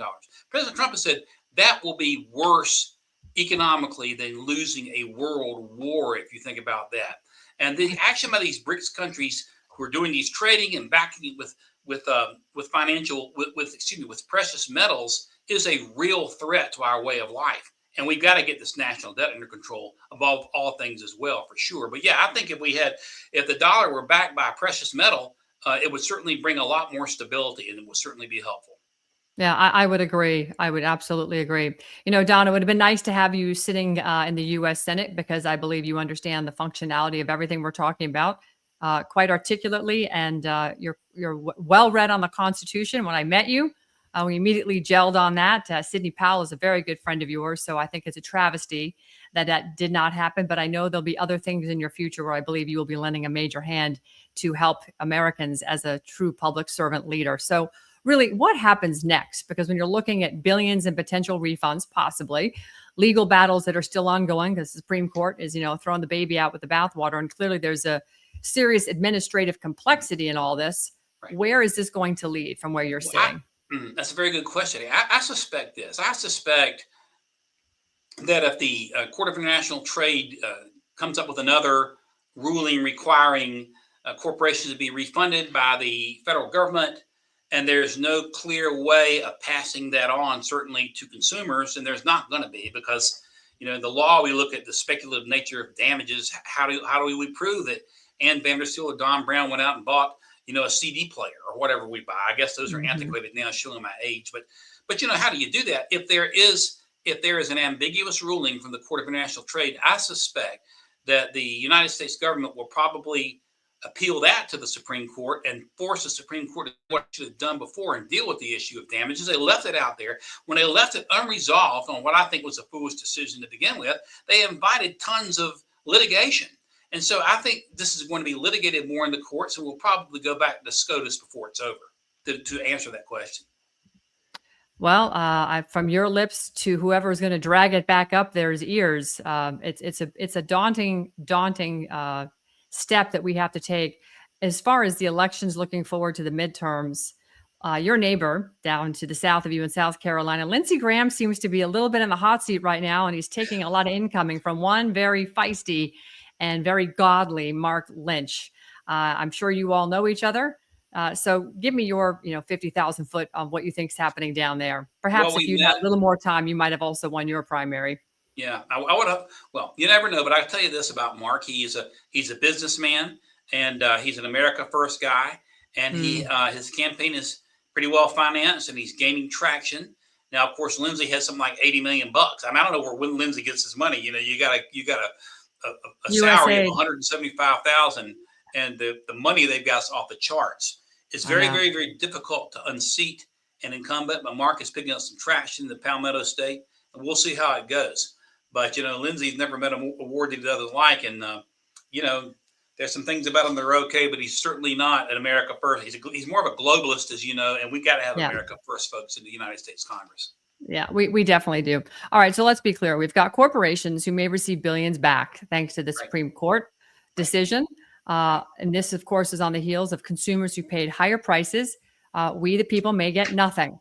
President Trump has said that will be worse economically than losing a world war, if you think about that. And the action by these BRICS countries who are doing these trading and backing it with precious metals is a real threat to our way of life. And we've got to get this national debt under control above all things as well, for sure. But yeah, I think if the dollar were backed by a precious metal, it would certainly bring a lot more stability, and it would certainly be helpful. Yeah, I would agree. I would absolutely agree. Don, it would have been nice to have you sitting in the U.S. Senate, because I believe you understand the functionality of everything we're talking about quite articulately, and you're well read on the Constitution. When I met you, we immediately gelled on that. Sidney Powell is a very good friend of yours, so I think it's a travesty that did not happen. But I know there'll be other things in your future where I believe you will be lending a major hand to help Americans as a true public servant leader. So really, what happens next? Because when you're looking at billions in potential refunds, possibly legal battles that are still ongoing, because the Supreme Court is, throwing the baby out with the bathwater, and clearly there's a serious administrative complexity in all this. Right. Where is this going to lead from where you're sitting? That's a very good question. I suspect this. I suspect that if the Court of International Trade comes up with another ruling requiring corporations to be refunded by the federal government, and there's no clear way of passing that on, certainly to consumers, and there's not going to be, because the law, we look at the speculative nature of damages. How do we prove that Ann Vandersteel or Don Brown went out and bought a CD player or whatever we buy? I guess those are antiquated now, showing my age. But how do you do that? If there is an ambiguous ruling from the Court of International Trade, I suspect that the United States government will probably appeal that to the Supreme Court and force the Supreme Court to do what it should have done before and deal with the issue of damages. They left it out there. When they left it unresolved on what I think was a foolish decision to begin with, they invited tons of litigation. And so I think this is going to be litigated more in the courts, and we'll probably go back to SCOTUS before it's over to answer that question. Well, from your lips to whoever is going to drag it back up there's ears. It's a daunting step that we have to take. as far as the elections, looking forward to the midterms, your neighbor down to the south of you in South Carolina, Lindsey Graham, seems to be a little bit in the hot seat right now, and he's taking a lot of incoming from one very feisty and very godly Mark Lynch. I'm sure you all know each other. So give me your, 50,000 foot on what you think is happening down there. Perhaps if you had a little more time, you might have also won your primary. Yeah, I would have. Well, you never know, but I'll tell you this about Mark. He's a businessman, and he's an America First guy, and his campaign is pretty well financed, and he's gaining traction. Now, of course, Lindsey has something like $80 million. I mean, I don't know where Lindsey gets his money. You got a salary of $175,000, and the money they've got is off the charts. It's very, very, very difficult to unseat an incumbent, but Mark is picking up some traction in the Palmetto State, and we'll see how it goes. But, Lindsey's never met an award that he doesn't like, and, there's some things about him that are okay, but he's certainly not an America First. He's more of a globalist, as you know, and we've got to have America First folks in the United States Congress. Yeah, we definitely do. All right, so let's be clear. We've got corporations who may receive billions back thanks to the Supreme Court decision. And this, of course, is on the heels of consumers who paid higher prices. We, the people, may get nothing.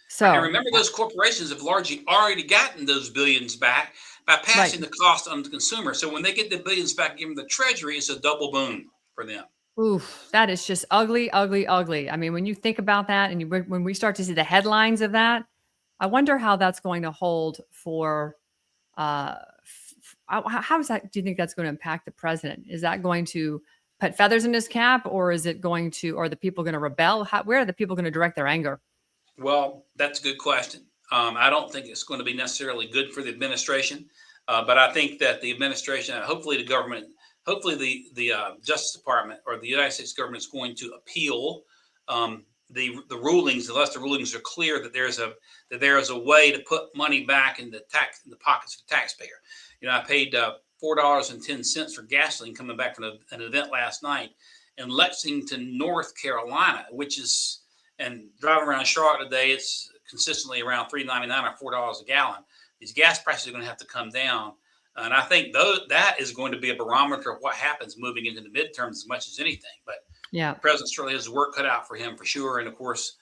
So, and remember, those corporations have largely already gotten those billions back by passing the cost on the consumer. So when they get the billions back, given the Treasury, it's a double boon for them. Oof, that is just ugly, ugly, ugly. I mean, when you think about that, and when we start to see the headlines of that, I wonder how that's going to hold for. How is that? Do you think that's going to impact the president? Is that going to put feathers in his cap, or is it going to? Or are the people going to rebel? Where are the people going to direct their anger? Well, that's a good question. I don't think it's going to be necessarily good for the administration, but I think that the administration, hopefully the government, hopefully the Justice Department or the United States government is going to appeal the rulings, unless the rulings are clear that there is a way to put money back in the pockets of the taxpayer. I paid $4.10 for gasoline coming back from an event last night in Lexington, North Carolina, and driving around Charlotte today, it's consistently around $3.99 or $4 a gallon. These gas prices are going to have to come down. And I think that is going to be a barometer of what happens moving into the midterms as much as anything. But the president certainly has his work cut out for him for sure. And of course,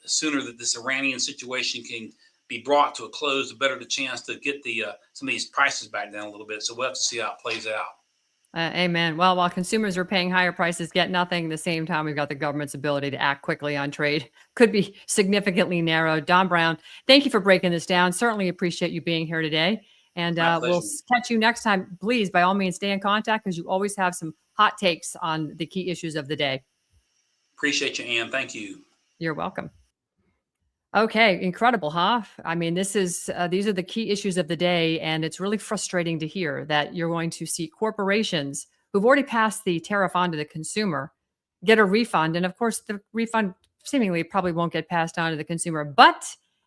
sooner that this Iranian situation can be brought to a close, the better the chance to get some of these prices back down a little bit. So we'll have to see how it plays out. Amen. Well, while consumers are paying higher prices, get nothing, at the same time, we've got the government's ability to act quickly on trade. Could be significantly narrowed. Don Brown, thank you for breaking this down. Certainly appreciate you being here today. And we'll catch you next time. Please, by all means, stay in contact because you always have some hot takes on the key issues of the day. Appreciate you, Ann. Thank you. You're welcome. Okay, incredible, huh? I mean, these are the key issues of the day, and it's really frustrating to hear that you're going to see corporations who've already passed the tariff on to the consumer get a refund. And of course, the refund seemingly probably won't get passed on to the consumer, but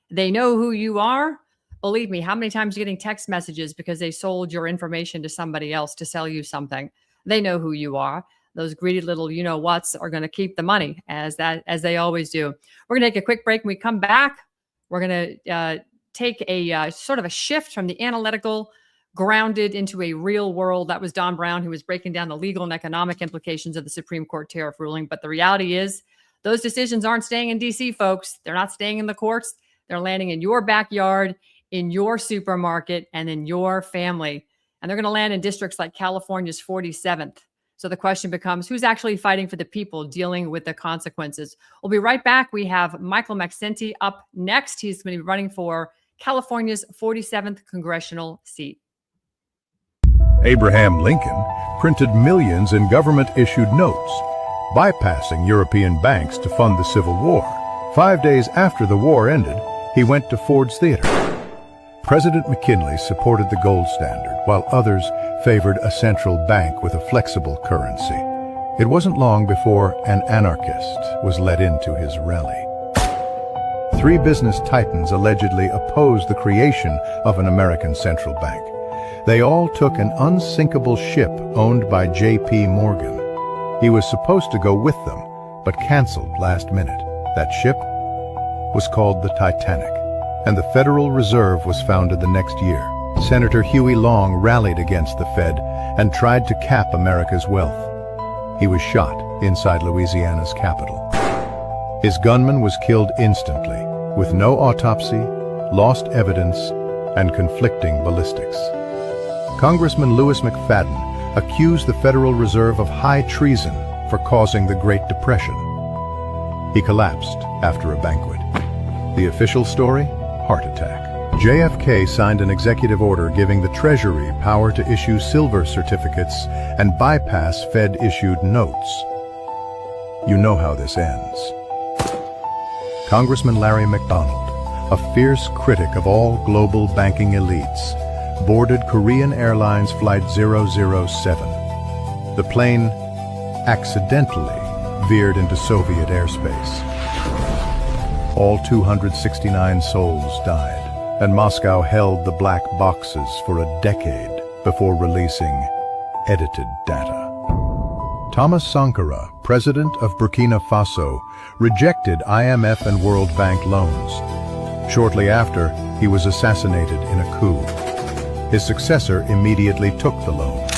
they know who you are. Believe me, how many times are you getting text messages because they sold your information to somebody else to sell you something? They know who you are. Those greedy little you-know-whats are going to keep the money as they always do. We're going to take a quick break. When we come back, we're going to take a sort of a shift from the analytical, grounded into a real world. That was Don Brown, who was breaking down the legal and economic implications of the Supreme Court tariff ruling. But the reality is those decisions aren't staying in D.C., folks. They're not staying in the courts. They're landing in your backyard, in your supermarket, and in your family. And they're going to land in districts like California's 47th. So the question becomes, who's actually fighting for the people, dealing with the consequences? We'll be right back. We have Michael Maxenti up next. He's going to be running for California's 47th congressional seat. Abraham Lincoln printed millions in government-issued notes, bypassing European banks to fund the Civil War. 5 days after the war ended, he went to Ford's Theater. President McKinley supported the gold standard, while others favored a central bank with a flexible currency. It wasn't long before an anarchist was let into his rally. 3 business titans allegedly opposed the creation of an American central bank. They all took an unsinkable ship owned by J.P. Morgan. He was supposed to go with them, but canceled last minute. That ship was called the Titanic, and the Federal Reserve was founded the next year. Senator Huey Long rallied against the Fed and tried to cap America's wealth. He was shot inside Louisiana's capital. His gunman was killed instantly, with no autopsy, lost evidence, and conflicting ballistics. Congressman Louis McFadden accused the Federal Reserve of high treason for causing the Great Depression. He collapsed after a banquet. The official story? Heart attack. JFK signed an executive order giving the Treasury power to issue silver certificates and bypass Fed-issued notes. You know how this ends. Congressman Larry McDonald, a fierce critic of all global banking elites, boarded Korean Airlines Flight 007. The plane accidentally veered into Soviet airspace. All 269 souls died, and Moscow held the black boxes for a decade before releasing edited data. Thomas Sankara, president of Burkina Faso, rejected IMF and World Bank loans. Shortly after, he was assassinated in a coup. His successor immediately took the loans.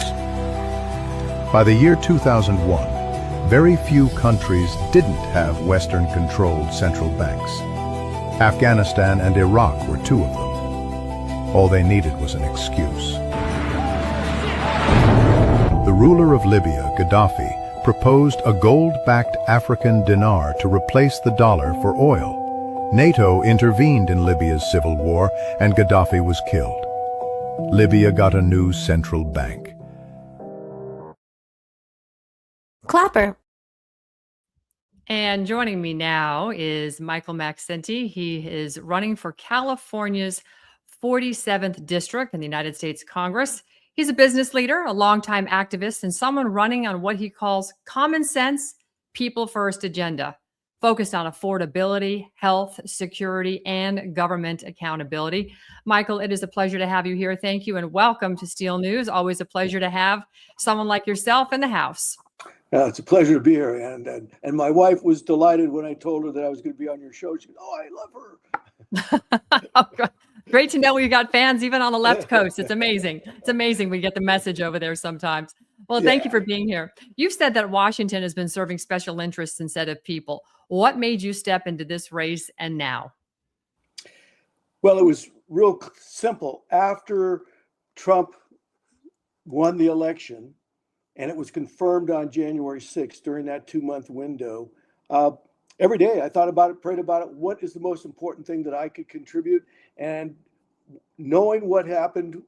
By the year 2001, very few countries didn't have Western-controlled central banks. Afghanistan and Iraq were two of them. All they needed was an excuse. The ruler of Libya, Gaddafi, proposed a gold-backed African dinar to replace the dollar for oil. NATO intervened in Libya's civil war, and Gaddafi was killed. Libya got a new central bank. Clapper. And joining me now is Michael Maxenti. He is running for California's 47th district in the United States Congress. He's a business leader, a longtime activist, and someone running on what he calls common sense, people first agenda, focused on affordability, health, security, and government accountability. Michael, it is a pleasure to have you here. Thank you, and welcome to Steel News. Always a pleasure to have someone like yourself in the house. It's a pleasure to be here, and my wife was delighted when I told her that I was going to be on your show. She goes, "Oh, I love her." Great to know we got fans even on the left coast. It's amazing. It's amazing we get the message over there sometimes. Well, thank you for being here. You've said that Washington has been serving special interests instead of people. What made you step into this race and now? Well, it was real simple. After Trump won the election, and it was confirmed on January 6th during that 2-month window, every day I thought about it, prayed about it. What is the most important thing that I could contribute? And knowing what happened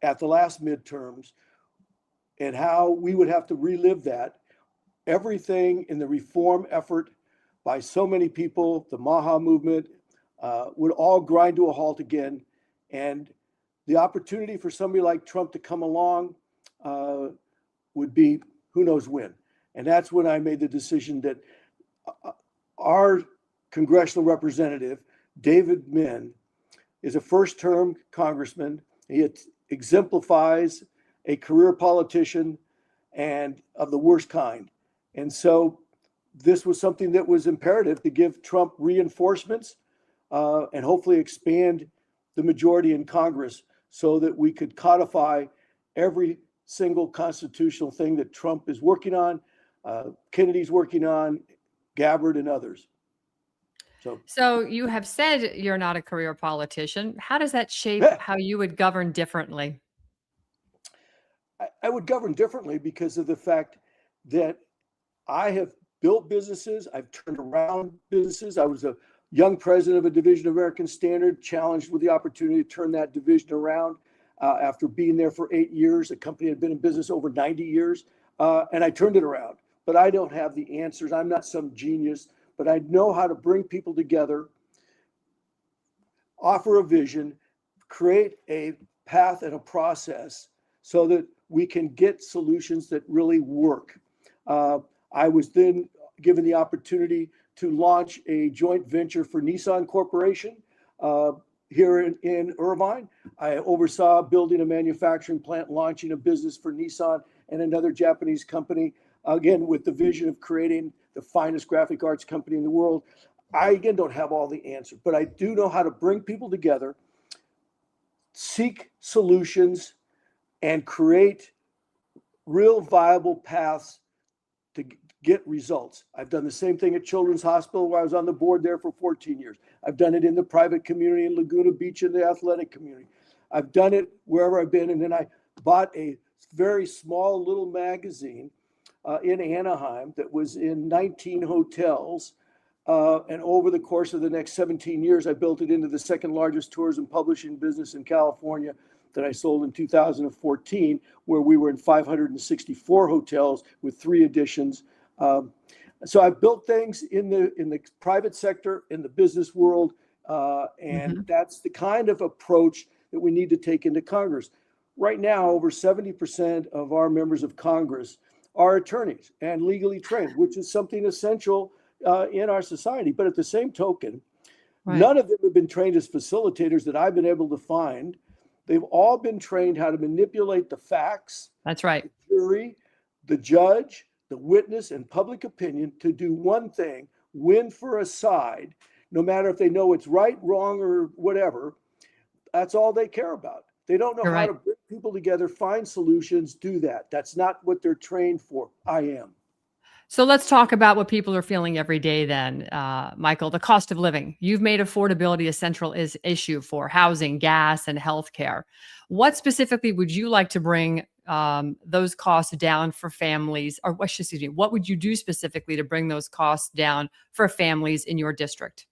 at the last midterms and how we would have to relive that, everything in the reform effort by so many people, the Maha movement, would all grind to a halt again. And the opportunity for somebody like Trump to come along would be who knows when. And that's when I made the decision that our congressional representative, David Min, is a first-term congressman. He exemplifies a career politician and of the worst kind. And so this was something that was imperative to give Trump reinforcements and hopefully expand the majority in Congress so that we could codify every single constitutional thing that Trump is working on, Kennedy's working on, Gabbard and others. So you have said you're not a career politician. How does that shape how you would govern differently? I would govern differently because of the fact that I have built businesses. I've turned around businesses. I was a young president of a division of American Standard, challenged with the opportunity to turn that division around after being there for 8 years. The company had been in business over 90 years, and I turned it around. But I don't have the answers. I'm not some genius, but I know how to bring people together, offer a vision, create a path and a process so that we can get solutions that really work. I was then given the opportunity to launch a joint venture for Nissan Corporation here in Irvine. I oversaw building a manufacturing plant, launching a business for Nissan and another Japanese company, again, with the vision of creating the finest graphic arts company in the world. I, again, don't have all the answers, but I do know how to bring people together, seek solutions, and create real viable paths get results. I've done the same thing at Children's Hospital, where I was on the board there for 14 years. I've done it in the private community in Laguna Beach in the athletic community. I've done it wherever I've been. And then I bought a very small little magazine in Anaheim that was in 19 hotels. And over the course of the next 17 years, I built it into the second largest tourism publishing business in California that I sold in 2014, where we were in 564 hotels with 3 editions. So I've built things in the private sector, in the business world, and that's the kind of approach that we need to take into Congress. Right now, over 70% of our members of Congress are attorneys and legally trained, which is something essential in our society. But at the same token, none of them have been trained as facilitators that I've been able to find. They've all been trained how to manipulate the facts. That's right. The jury, the judge, the witness, and public opinion to do one thing: win for a side, no matter if they know it's right, wrong, or whatever. That's all they care about. They don't know how to bring people together, find solutions, do that. That's not what they're trained for. I am. So let's talk about what people are feeling every day then, Michael, the cost of living. You've made affordability a central issue for housing, gas, and healthcare. What specifically would you like to bring those costs down for families? Or excuse me, what would you do specifically to bring those costs down for families in your district?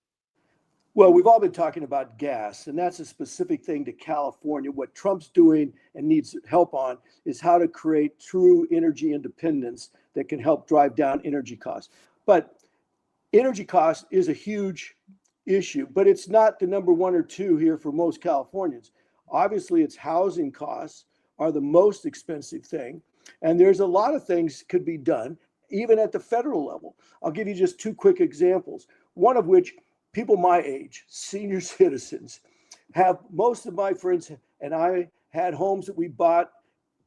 Well, we've all been talking about gas, and that's a specific thing to California. What Trump's doing and needs help on is how to create true energy independence that can help drive down energy costs. But energy cost is a huge issue, but it's not the number 1 or 2 here for most Californians. Obviously, it's housing costs are the most expensive thing, and there's a lot of things could be done, even at the federal level. I'll give you just 2 quick examples, one of which people my age, senior citizens, have. Most of my friends and I had homes that we bought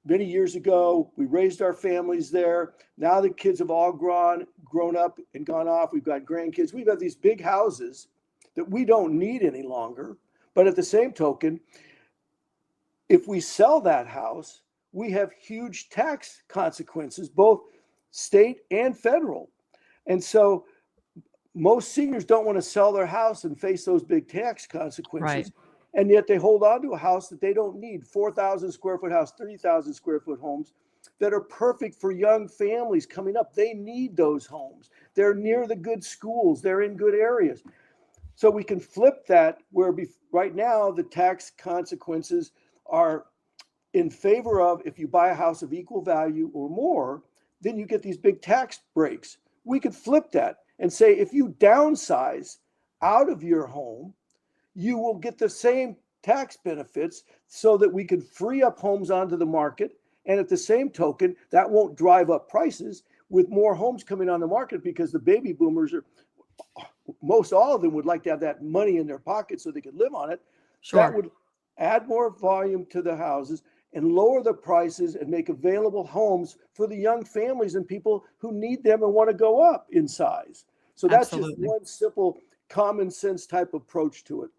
many years ago. We raised our families there. Now the kids have all grown up and gone off. We've got grandkids. We've got these big houses that we don't need any longer. But at the same token, if we sell that house, we have huge tax consequences, both state and federal. And so most seniors don't want to sell their house and face those big tax consequences. And yet they hold on to a house that they don't need. 4,000 square foot house, 30,000 square foot homes that are perfect for young families coming up. They need those homes. They're near the good schools. They're in good areas. So we can flip that where right now the tax consequences are in favor of, if you buy a house of equal value or more, then you get these big tax breaks. We could flip that and say, if you downsize out of your home, you will get the same tax benefits, so that we can free up homes onto the market. And at the same token, that won't drive up prices with more homes coming on the market, because the baby boomers most all of them would like to have that money in their pocket so they could live on it. That would add more volume to the houses and lower the prices and make available homes for the young families and people who need them and want to go up in size. So that's just one simple common sense type approach to it.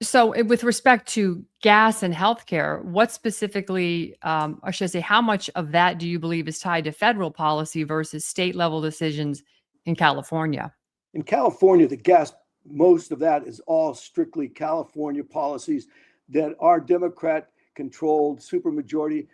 So with respect to gas and healthcare, what specifically, or should I say, how much of that do you believe is tied to federal policy versus state level decisions in California? In California, the gas, most of that is all strictly California policies that our Democrat-controlled supermajority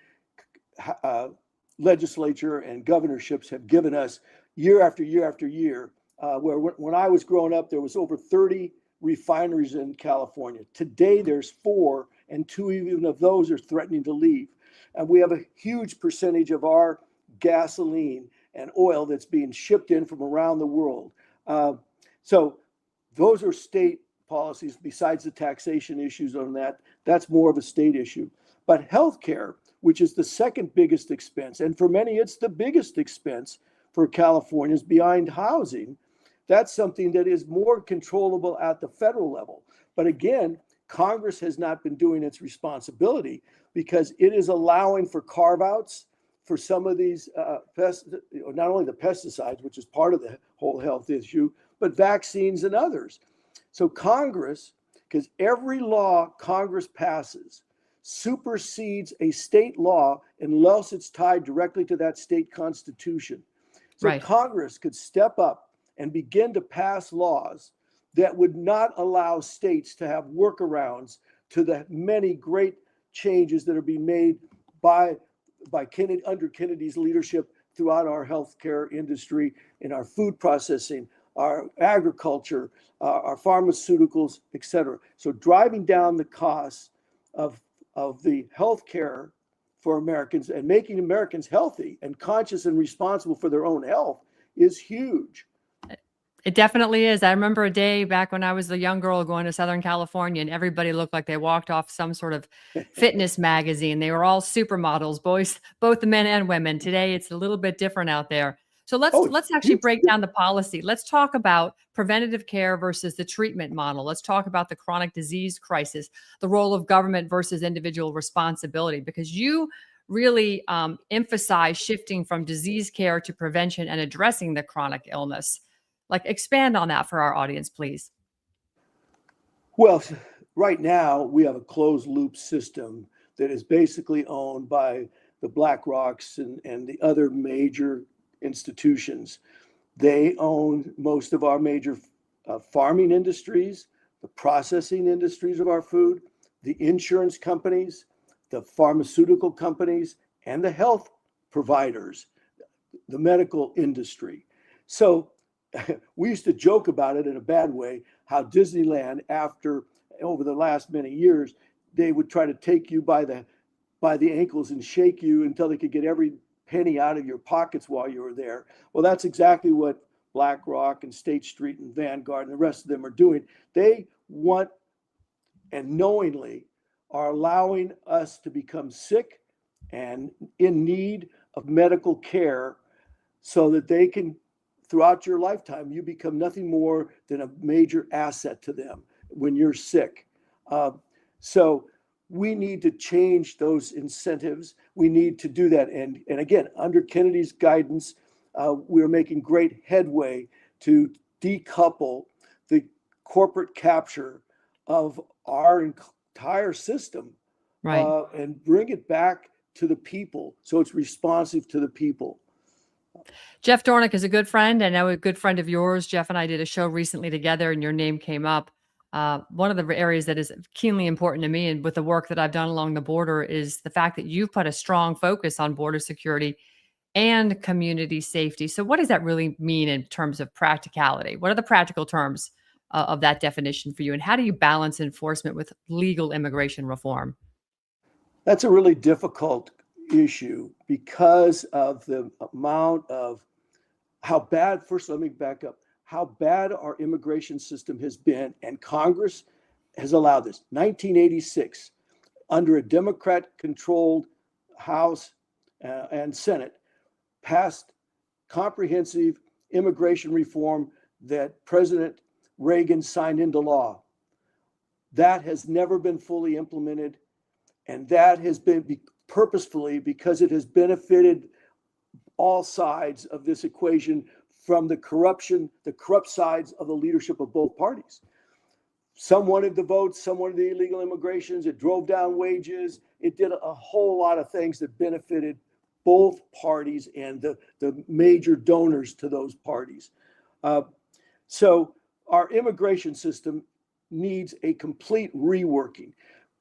legislature and governorships have given us year after year after year. Where when I was growing up, there was over 30 refineries in California. Today, there's 4, and 2 even of those are threatening to leave. And we have a huge percentage of our gasoline and oil that's being shipped in from around the world. So those are state policies. Besides the taxation issues on that, that's more of a state issue. But healthcare, which is the second biggest expense, and for many, it's the biggest expense for Californians behind housing, that's something that is more controllable at the federal level. But again, Congress has not been doing its responsibility, because it is allowing for carve-outs for some of these, not only the pesticides, which is part of the whole health issue, but vaccines and others. So Congress, because every law Congress passes supersedes a state law unless it's tied directly to that state constitution. So Right. Congress could step up and begin to pass laws that would not allow states to have workarounds to the many great changes that are being made under Kennedy's leadership throughout our healthcare industry, in our food processing, our agriculture, our pharmaceuticals, et cetera. So driving down the costs of the healthcare for Americans and making Americans healthy and conscious and responsible for their own health is huge. It definitely is. I remember a day back when I was a young girl going to Southern California, and everybody looked like they walked off some sort of fitness magazine. They were all supermodels, boys, both the men and women. Today, it's a little bit different out there. So let's actually break down the policy. Let's talk about preventative care versus the treatment model. Let's talk about the chronic disease crisis, the role of government versus individual responsibility, because you really emphasize shifting from disease care to prevention and addressing the chronic illness. Like, expand on that for our audience, please. Well, right now we have a closed loop system that is basically owned by the BlackRocks and the other major institutions. They own most of our major farming industries, the processing industries of our food, the insurance companies, the pharmaceutical companies, and the health providers, the medical industry. So we used to joke about it in a bad way, how Disneyland, over the last many years, they would try to take you by the ankles and shake you until they could get every penny out of your pockets while you were there. Well, that's exactly what BlackRock and State Street and Vanguard and the rest of them are doing. They want and knowingly are allowing us to become sick and in need of medical care so that they can, throughout your lifetime, you become nothing more than a major asset to them when you're sick. So we need to change those incentives. We need to do that. And again, under Kennedy's guidance, we're making great headway to decouple the corporate capture of our entire system, right, and bring it back to the people so it's responsive to the people. Jeff Dornick is a good friend, and now a good friend of yours. Jeff and I did a show recently together, and your name came up. One of the areas that is keenly important to me, and with the work that I've done along the border, is the fact that you've put a strong focus on border security and community safety. So what does that really mean in terms of practicality? What are the practical terms of that definition for you? And how do you balance enforcement with legal immigration reform? That's a really difficult issue because of the amount of how bad, first let me back up, how bad our immigration system has been, and Congress has allowed this. 1986, under a Democrat-controlled House and Senate, passed comprehensive immigration reform that President Reagan signed into law. That has never been fully implemented, and that has been purposefully because it has benefited all sides of this equation from the corrupt sides of the leadership of both parties. Some wanted the votes, some wanted the illegal immigrations. It drove down wages. It did a whole lot of things that benefited both parties and the major donors to those parties. So our immigration system needs a complete reworking.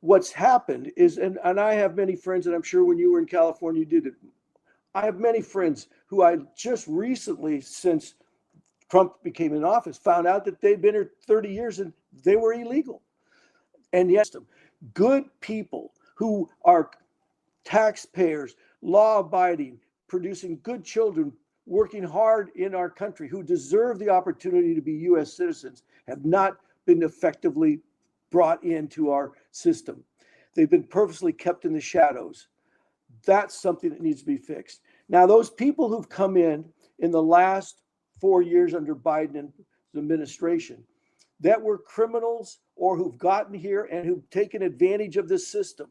What's happened is, and I have many friends, and I'm sure when you were in California, you did it. I have many friends who I just recently, since Trump became in office, found out that they'd been here 30 years and they were illegal. And yes, good people who are taxpayers, law-abiding, producing good children, working hard in our country, who deserve the opportunity to be U.S. citizens, have not been effectively brought into our system. They've been purposely kept in the shadows. That's something that needs to be fixed. Now, those people who've come in the last 4 years under Biden administration that were criminals or who've gotten here and who've taken advantage of this system,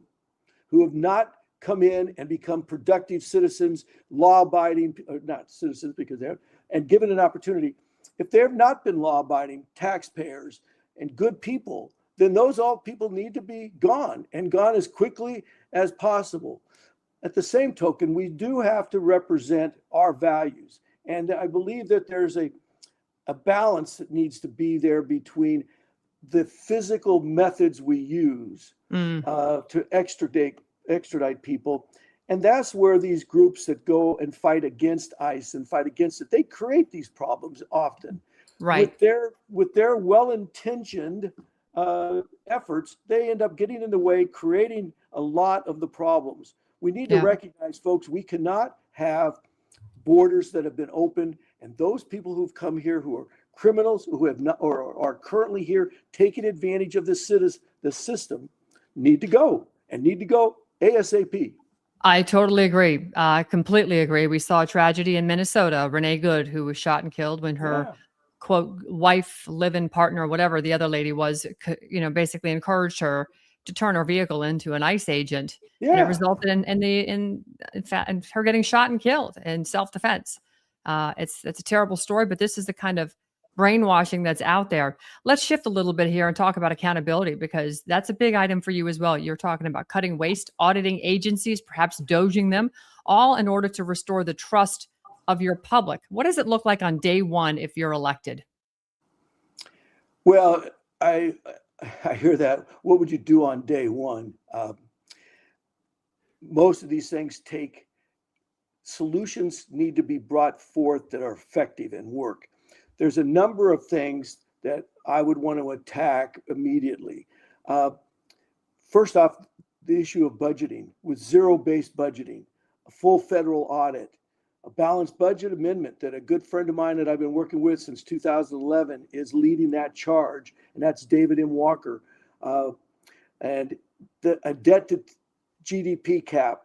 who have not come in and become productive citizens, law-abiding, not citizens because they're, and given an opportunity. If they have not been law-abiding taxpayers and good people, then those all people need to be gone, and gone as quickly as possible. At the same token, we do have to represent our values. And I believe that there's a balance that needs to be there between the physical methods we use to extradite people. And that's where these groups that go and fight against ICE and fight against it, they create these problems often. Right. With their well-intentioned efforts, they end up getting in the way, creating a lot of the problems. We need to recognize, folks, we cannot have borders that have been opened, and those people who've come here who are criminals, who have not or are currently here taking advantage of the system, need to go ASAP. I totally agree. I completely agree. We saw a tragedy in Minnesota, Renee Good, who was shot and killed when her quote wife, live-in partner, whatever the other lady was, basically encouraged her to turn her vehicle into an ICE agent. And it resulted in her getting shot and killed in self-defense. It's a terrible story, but this is the kind of brainwashing that's out there. Let's shift a little bit here and talk about accountability, because that's a big item for you as well. You're talking about cutting waste, auditing agencies, perhaps doging them, all in order to restore the trust of your public. What does it look like on day one if you're elected? Well, I hear that. What would you do on day one? Most of these things solutions need to be brought forth that are effective and work. There's a number of things that I would want to attack immediately. First off, the issue of budgeting with zero-based budgeting, a full federal audit, a balanced budget amendment that a good friend of mine that I've been working with since 2011 is leading that charge, and that's David M. Walker. And a debt to GDP cap.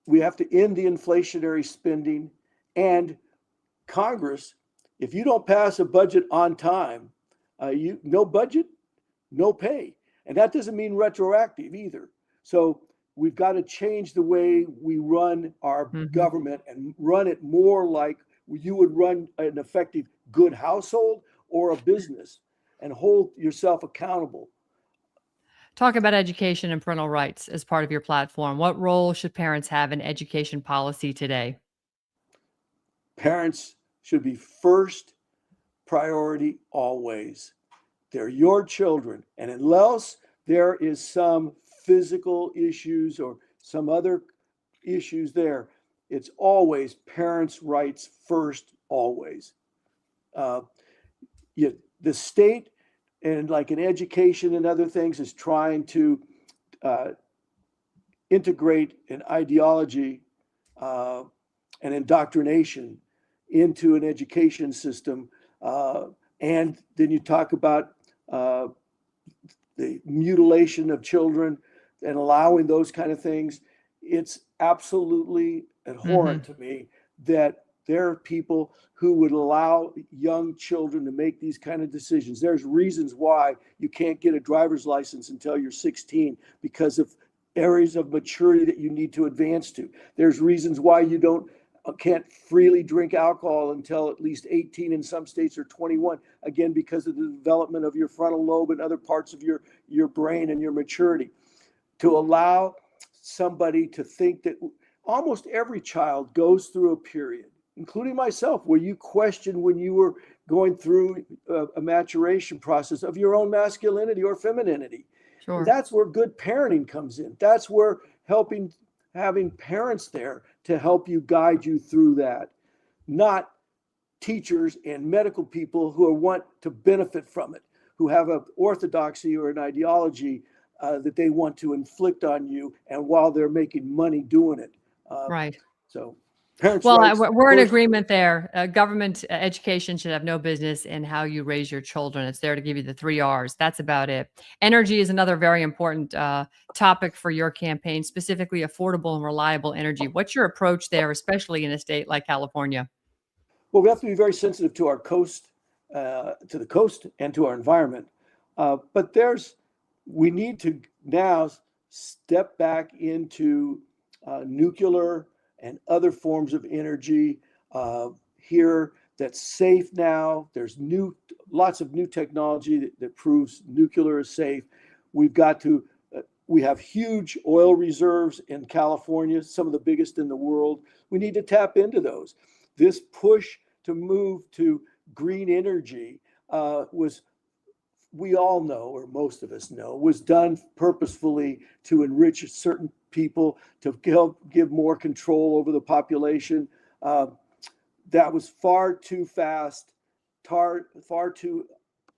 We have to end the inflationary spending, and Congress, if you don't pass a budget on time, no budget, no pay. And that doesn't mean retroactive either. So we've got to change the way we run our government and run it more like you would run an effective good household or a business, and hold yourself accountable. Talk about education and parental rights as part of your platform. What role should parents have in education policy today? Parents should be first priority always. They're your children. And unless there is some physical issues or some other issues there, it's always parents' rights first, always. The state, and like in education and other things, is trying to integrate an ideology and indoctrination into an education system. And then you talk about the mutilation of children and allowing those kind of things. It's absolutely abhorrent to me that there are people who would allow young children to make these kind of decisions. There's reasons why you can't get a driver's license until you're 16 because of areas of maturity that you need to advance to. There's reasons why you can't freely drink alcohol until at least 18 in some states, or 21, again, because of the development of your frontal lobe and other parts of your brain and your maturity. To allow somebody to think that almost every child goes through a period, including myself, where you question when you were going through a maturation process of your own masculinity or femininity. Sure. That's where good parenting comes in. That's where having parents there to help you, guide you through that, not teachers and medical people who want to benefit from it, who have an orthodoxy or an ideology that they want to inflict on you, and while they're making money doing it. Right. So parents' well, rights we're in first. agreement there. Government education should have no business in how you raise your children. It's there to give you the 3 R's. That's about it. Energy is another very important topic for your campaign, specifically affordable and reliable energy. What's your approach there, especially in a state like California? Well, we have to be very sensitive to our coast, to the coast and to our environment. But we need to now step back into nuclear and other forms of energy here that's safe now. There's lots of new technology that proves nuclear is safe. We have huge oil reserves in California, some of the biggest in the world. We need to tap into those. This push to move to green energy was, we all know, or most of us know, was done purposefully to enrich certain people, to give more control over the population. That was far too fast, far too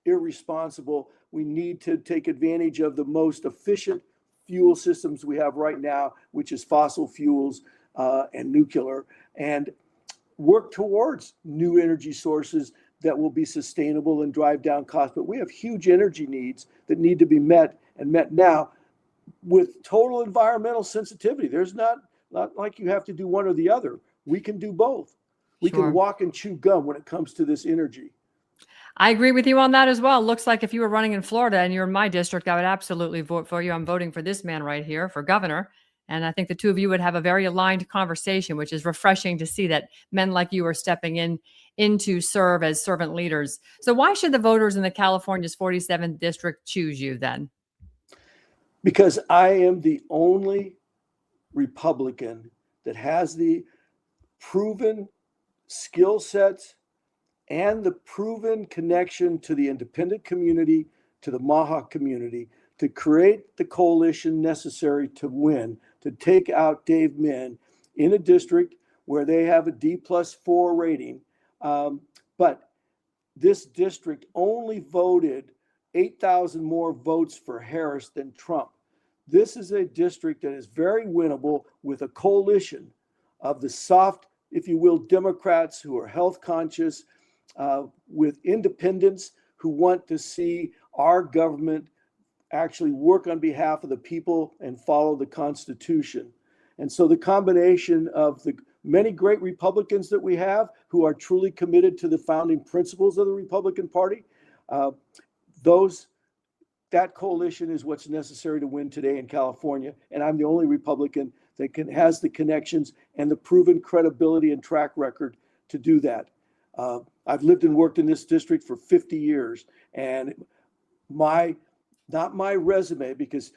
irresponsible. We need to take advantage of the most efficient fuel systems we have right now, which is fossil fuels and nuclear, and work towards new energy sources that will be sustainable and drive down costs. But we have huge energy needs that need to be met, and met now with total environmental sensitivity. There's not like you have to do one or the other. We can do both. We can walk and chew gum when it comes to this energy. I agree with you on that as well. Looks like if you were running in Florida and you're in my district, I would absolutely vote for you. I'm voting for this man right here for governor. And I think the two of you would have a very aligned conversation, which is refreshing to see that men like you are stepping in to serve as servant leaders. So why should the voters in the California's 47th district choose you then? Because I am the only Republican that has the proven skill sets and the proven connection to the independent community, to the Mohawk community, to create the coalition necessary to win, to take out Dave Min in a district where they have a D+4 rating. But this district only voted 8,000 more votes for Harris than Trump. This is a district that is very winnable with a coalition of the soft, if you will, Democrats who are health conscious, with independents who want to see our government actually work on behalf of the people and follow the Constitution. And so the combination of the many great Republicans that we have who are truly committed to the founding principles of the Republican Party, that coalition is what's necessary to win today in California. And I'm the only Republican that has the connections and the proven credibility and track record to do that. I've lived and worked in this district for 50 years, and not my resume, because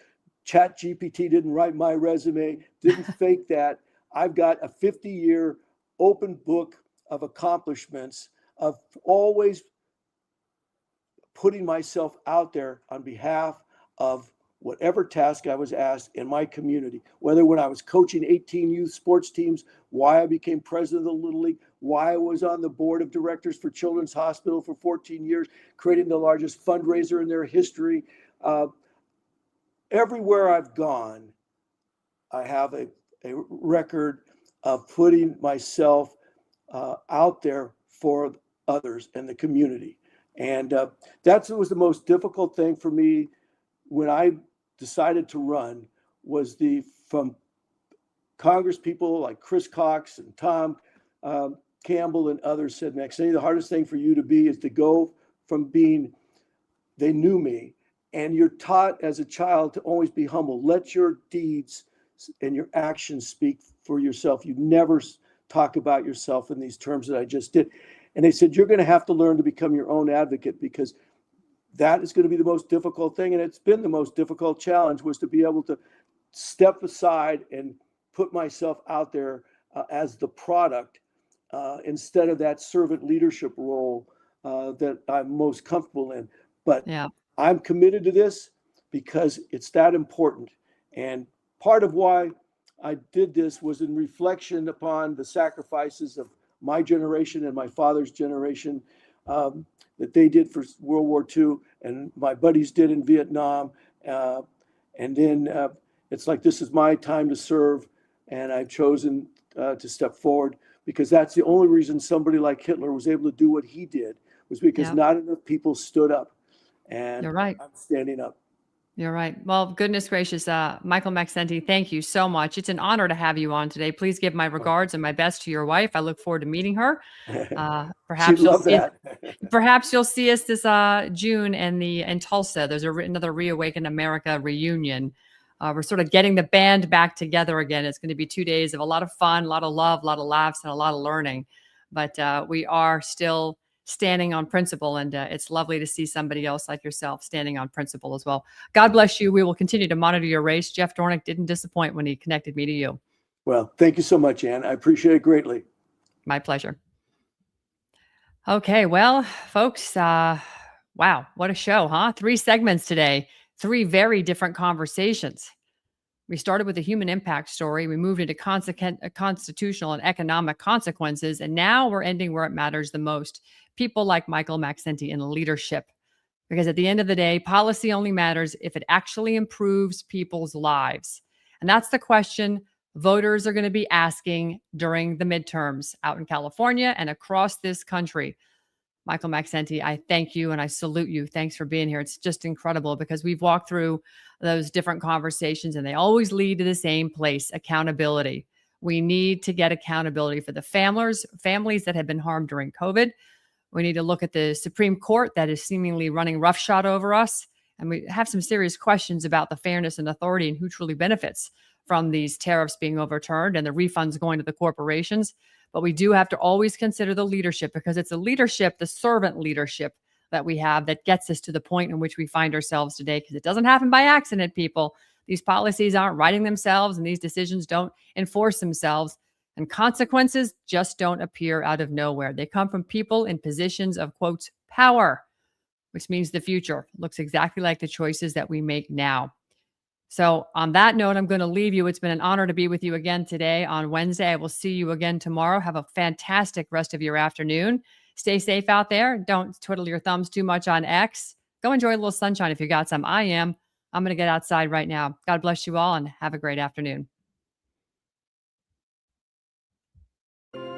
ChatGPT didn't write my resume, didn't fake that. I've got a 50-year open book of accomplishments of always putting myself out there on behalf of whatever task I was asked in my community, whether when I was coaching 18 youth sports teams, why I became president of the Little League, why I was on the board of directors for Children's Hospital for 14 years, creating the largest fundraiser in their history. Everywhere I've gone, I have a record of putting myself out there for others and the community. And that was the most difficult thing for me when I decided to run, was from Congress people like Chris Cox and Tom Campbell and others said, Maxine, the hardest thing for you to be is to go from being, they knew me, and you're taught as a child to always be humble. Let your deeds and your actions speak for yourself. You never talk about yourself in these terms that I just did. And they said, you're going to have to learn to become your own advocate, because that is going to be the most difficult thing. And it's been the most difficult challenge, was to be able to step aside and put myself out there as the product instead of that servant leadership role that I'm most comfortable in. But I'm committed to this because it's that important. And part of why I did this was in reflection upon the sacrifices of my generation and my father's generation that they did for World War II, and my buddies did in Vietnam. And then it's like, this is my time to serve, and I've chosen to step forward, because that's the only reason somebody like Hitler was able to do what he did, was because not enough people stood up. And you're right. I'm standing up. You're right. Well, goodness gracious, Michael Maxenti, thank you so much. It's an honor to have you on today. Please give my regards and my best to your wife. I look forward to meeting her. Perhaps you'll see us this June in Tulsa. There's another Reawaken America reunion. We're sort of getting the band back together again. It's going to be 2 days of a lot of fun, a lot of love, a lot of laughs, and a lot of learning. But we are still standing on principle, and it's lovely to see somebody else like yourself standing on principle as well. God bless you. We will continue to monitor your race. Jeff Dornick didn't disappoint when he connected me to you. Well, thank you so much, Ann. I appreciate it greatly. My pleasure. Okay, well, folks, wow, what a show, huh? 3 segments today, 3 very different conversations. We started with a human impact story. We moved into constitutional and economic consequences. And now we're ending where it matters the most. People like Michael Maxenti in leadership. Because at the end of the day, policy only matters if it actually improves people's lives. And that's the question voters are going to be asking during the midterms out in California and across this country. Michael Maxenti, I thank you and I salute you. Thanks for being here. It's just incredible because we've walked through those different conversations and they always lead to the same place, accountability. We need to get accountability for the families that have been harmed during COVID. We need to look at the Supreme Court that is seemingly running roughshod over us. And we have some serious questions about the fairness and authority and who truly benefits from these tariffs being overturned and the refunds going to the corporations. But we do have to always consider the leadership because it's a leadership, the servant leadership that we have that gets us to the point in which we find ourselves today because it doesn't happen by accident, people. These policies aren't writing themselves and these decisions don't enforce themselves. And consequences just don't appear out of nowhere. They come from people in positions of, quote, power, which means the future looks exactly like the choices that we make now. So on that note, I'm going to leave you. It's been an honor to be with you again today on Wednesday. I will see you again tomorrow. Have a fantastic rest of your afternoon. Stay safe out there. Don't twiddle your thumbs too much on X. Go enjoy a little sunshine if you got some. I am. I'm going to get outside right now. God bless you all and have a great afternoon.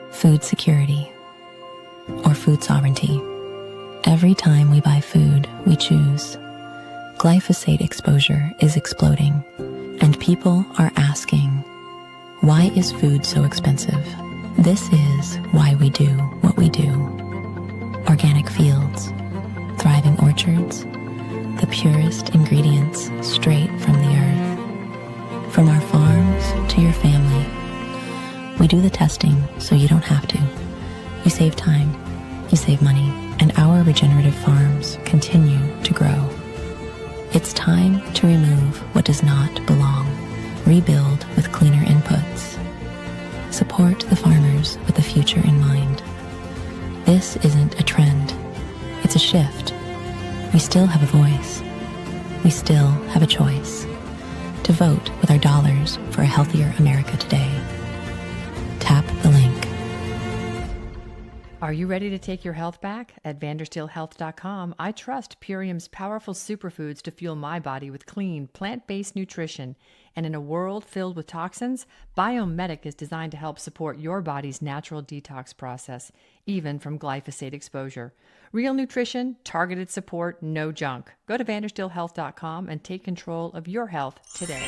Food security or food sovereignty. Every time we buy food, we choose. Glyphosate exposure is exploding, and people are asking, why is food so expensive? This is why we do what we do. Organic fields, thriving orchards, the purest ingredients straight from the earth. From our farms to your family, we do the testing so you don't have to. You save time, you save money, and our regenerative farms continue to grow. It's time to remove what does not belong. Rebuild with cleaner inputs. Support the farmers with the future in mind. This isn't a trend. It's a shift. We still have a voice. We still have a choice to vote with our dollars for a healthier America today. Tap the link. Are you ready to take your health back? At vandersteelhealth.com, I trust Purium's powerful superfoods to fuel my body with clean, plant-based nutrition. And in a world filled with toxins, Biomedic is designed to help support your body's natural detox process, even from glyphosate exposure. Real nutrition, targeted support, no junk. Go to vandersteelhealth.com and take control of your health today.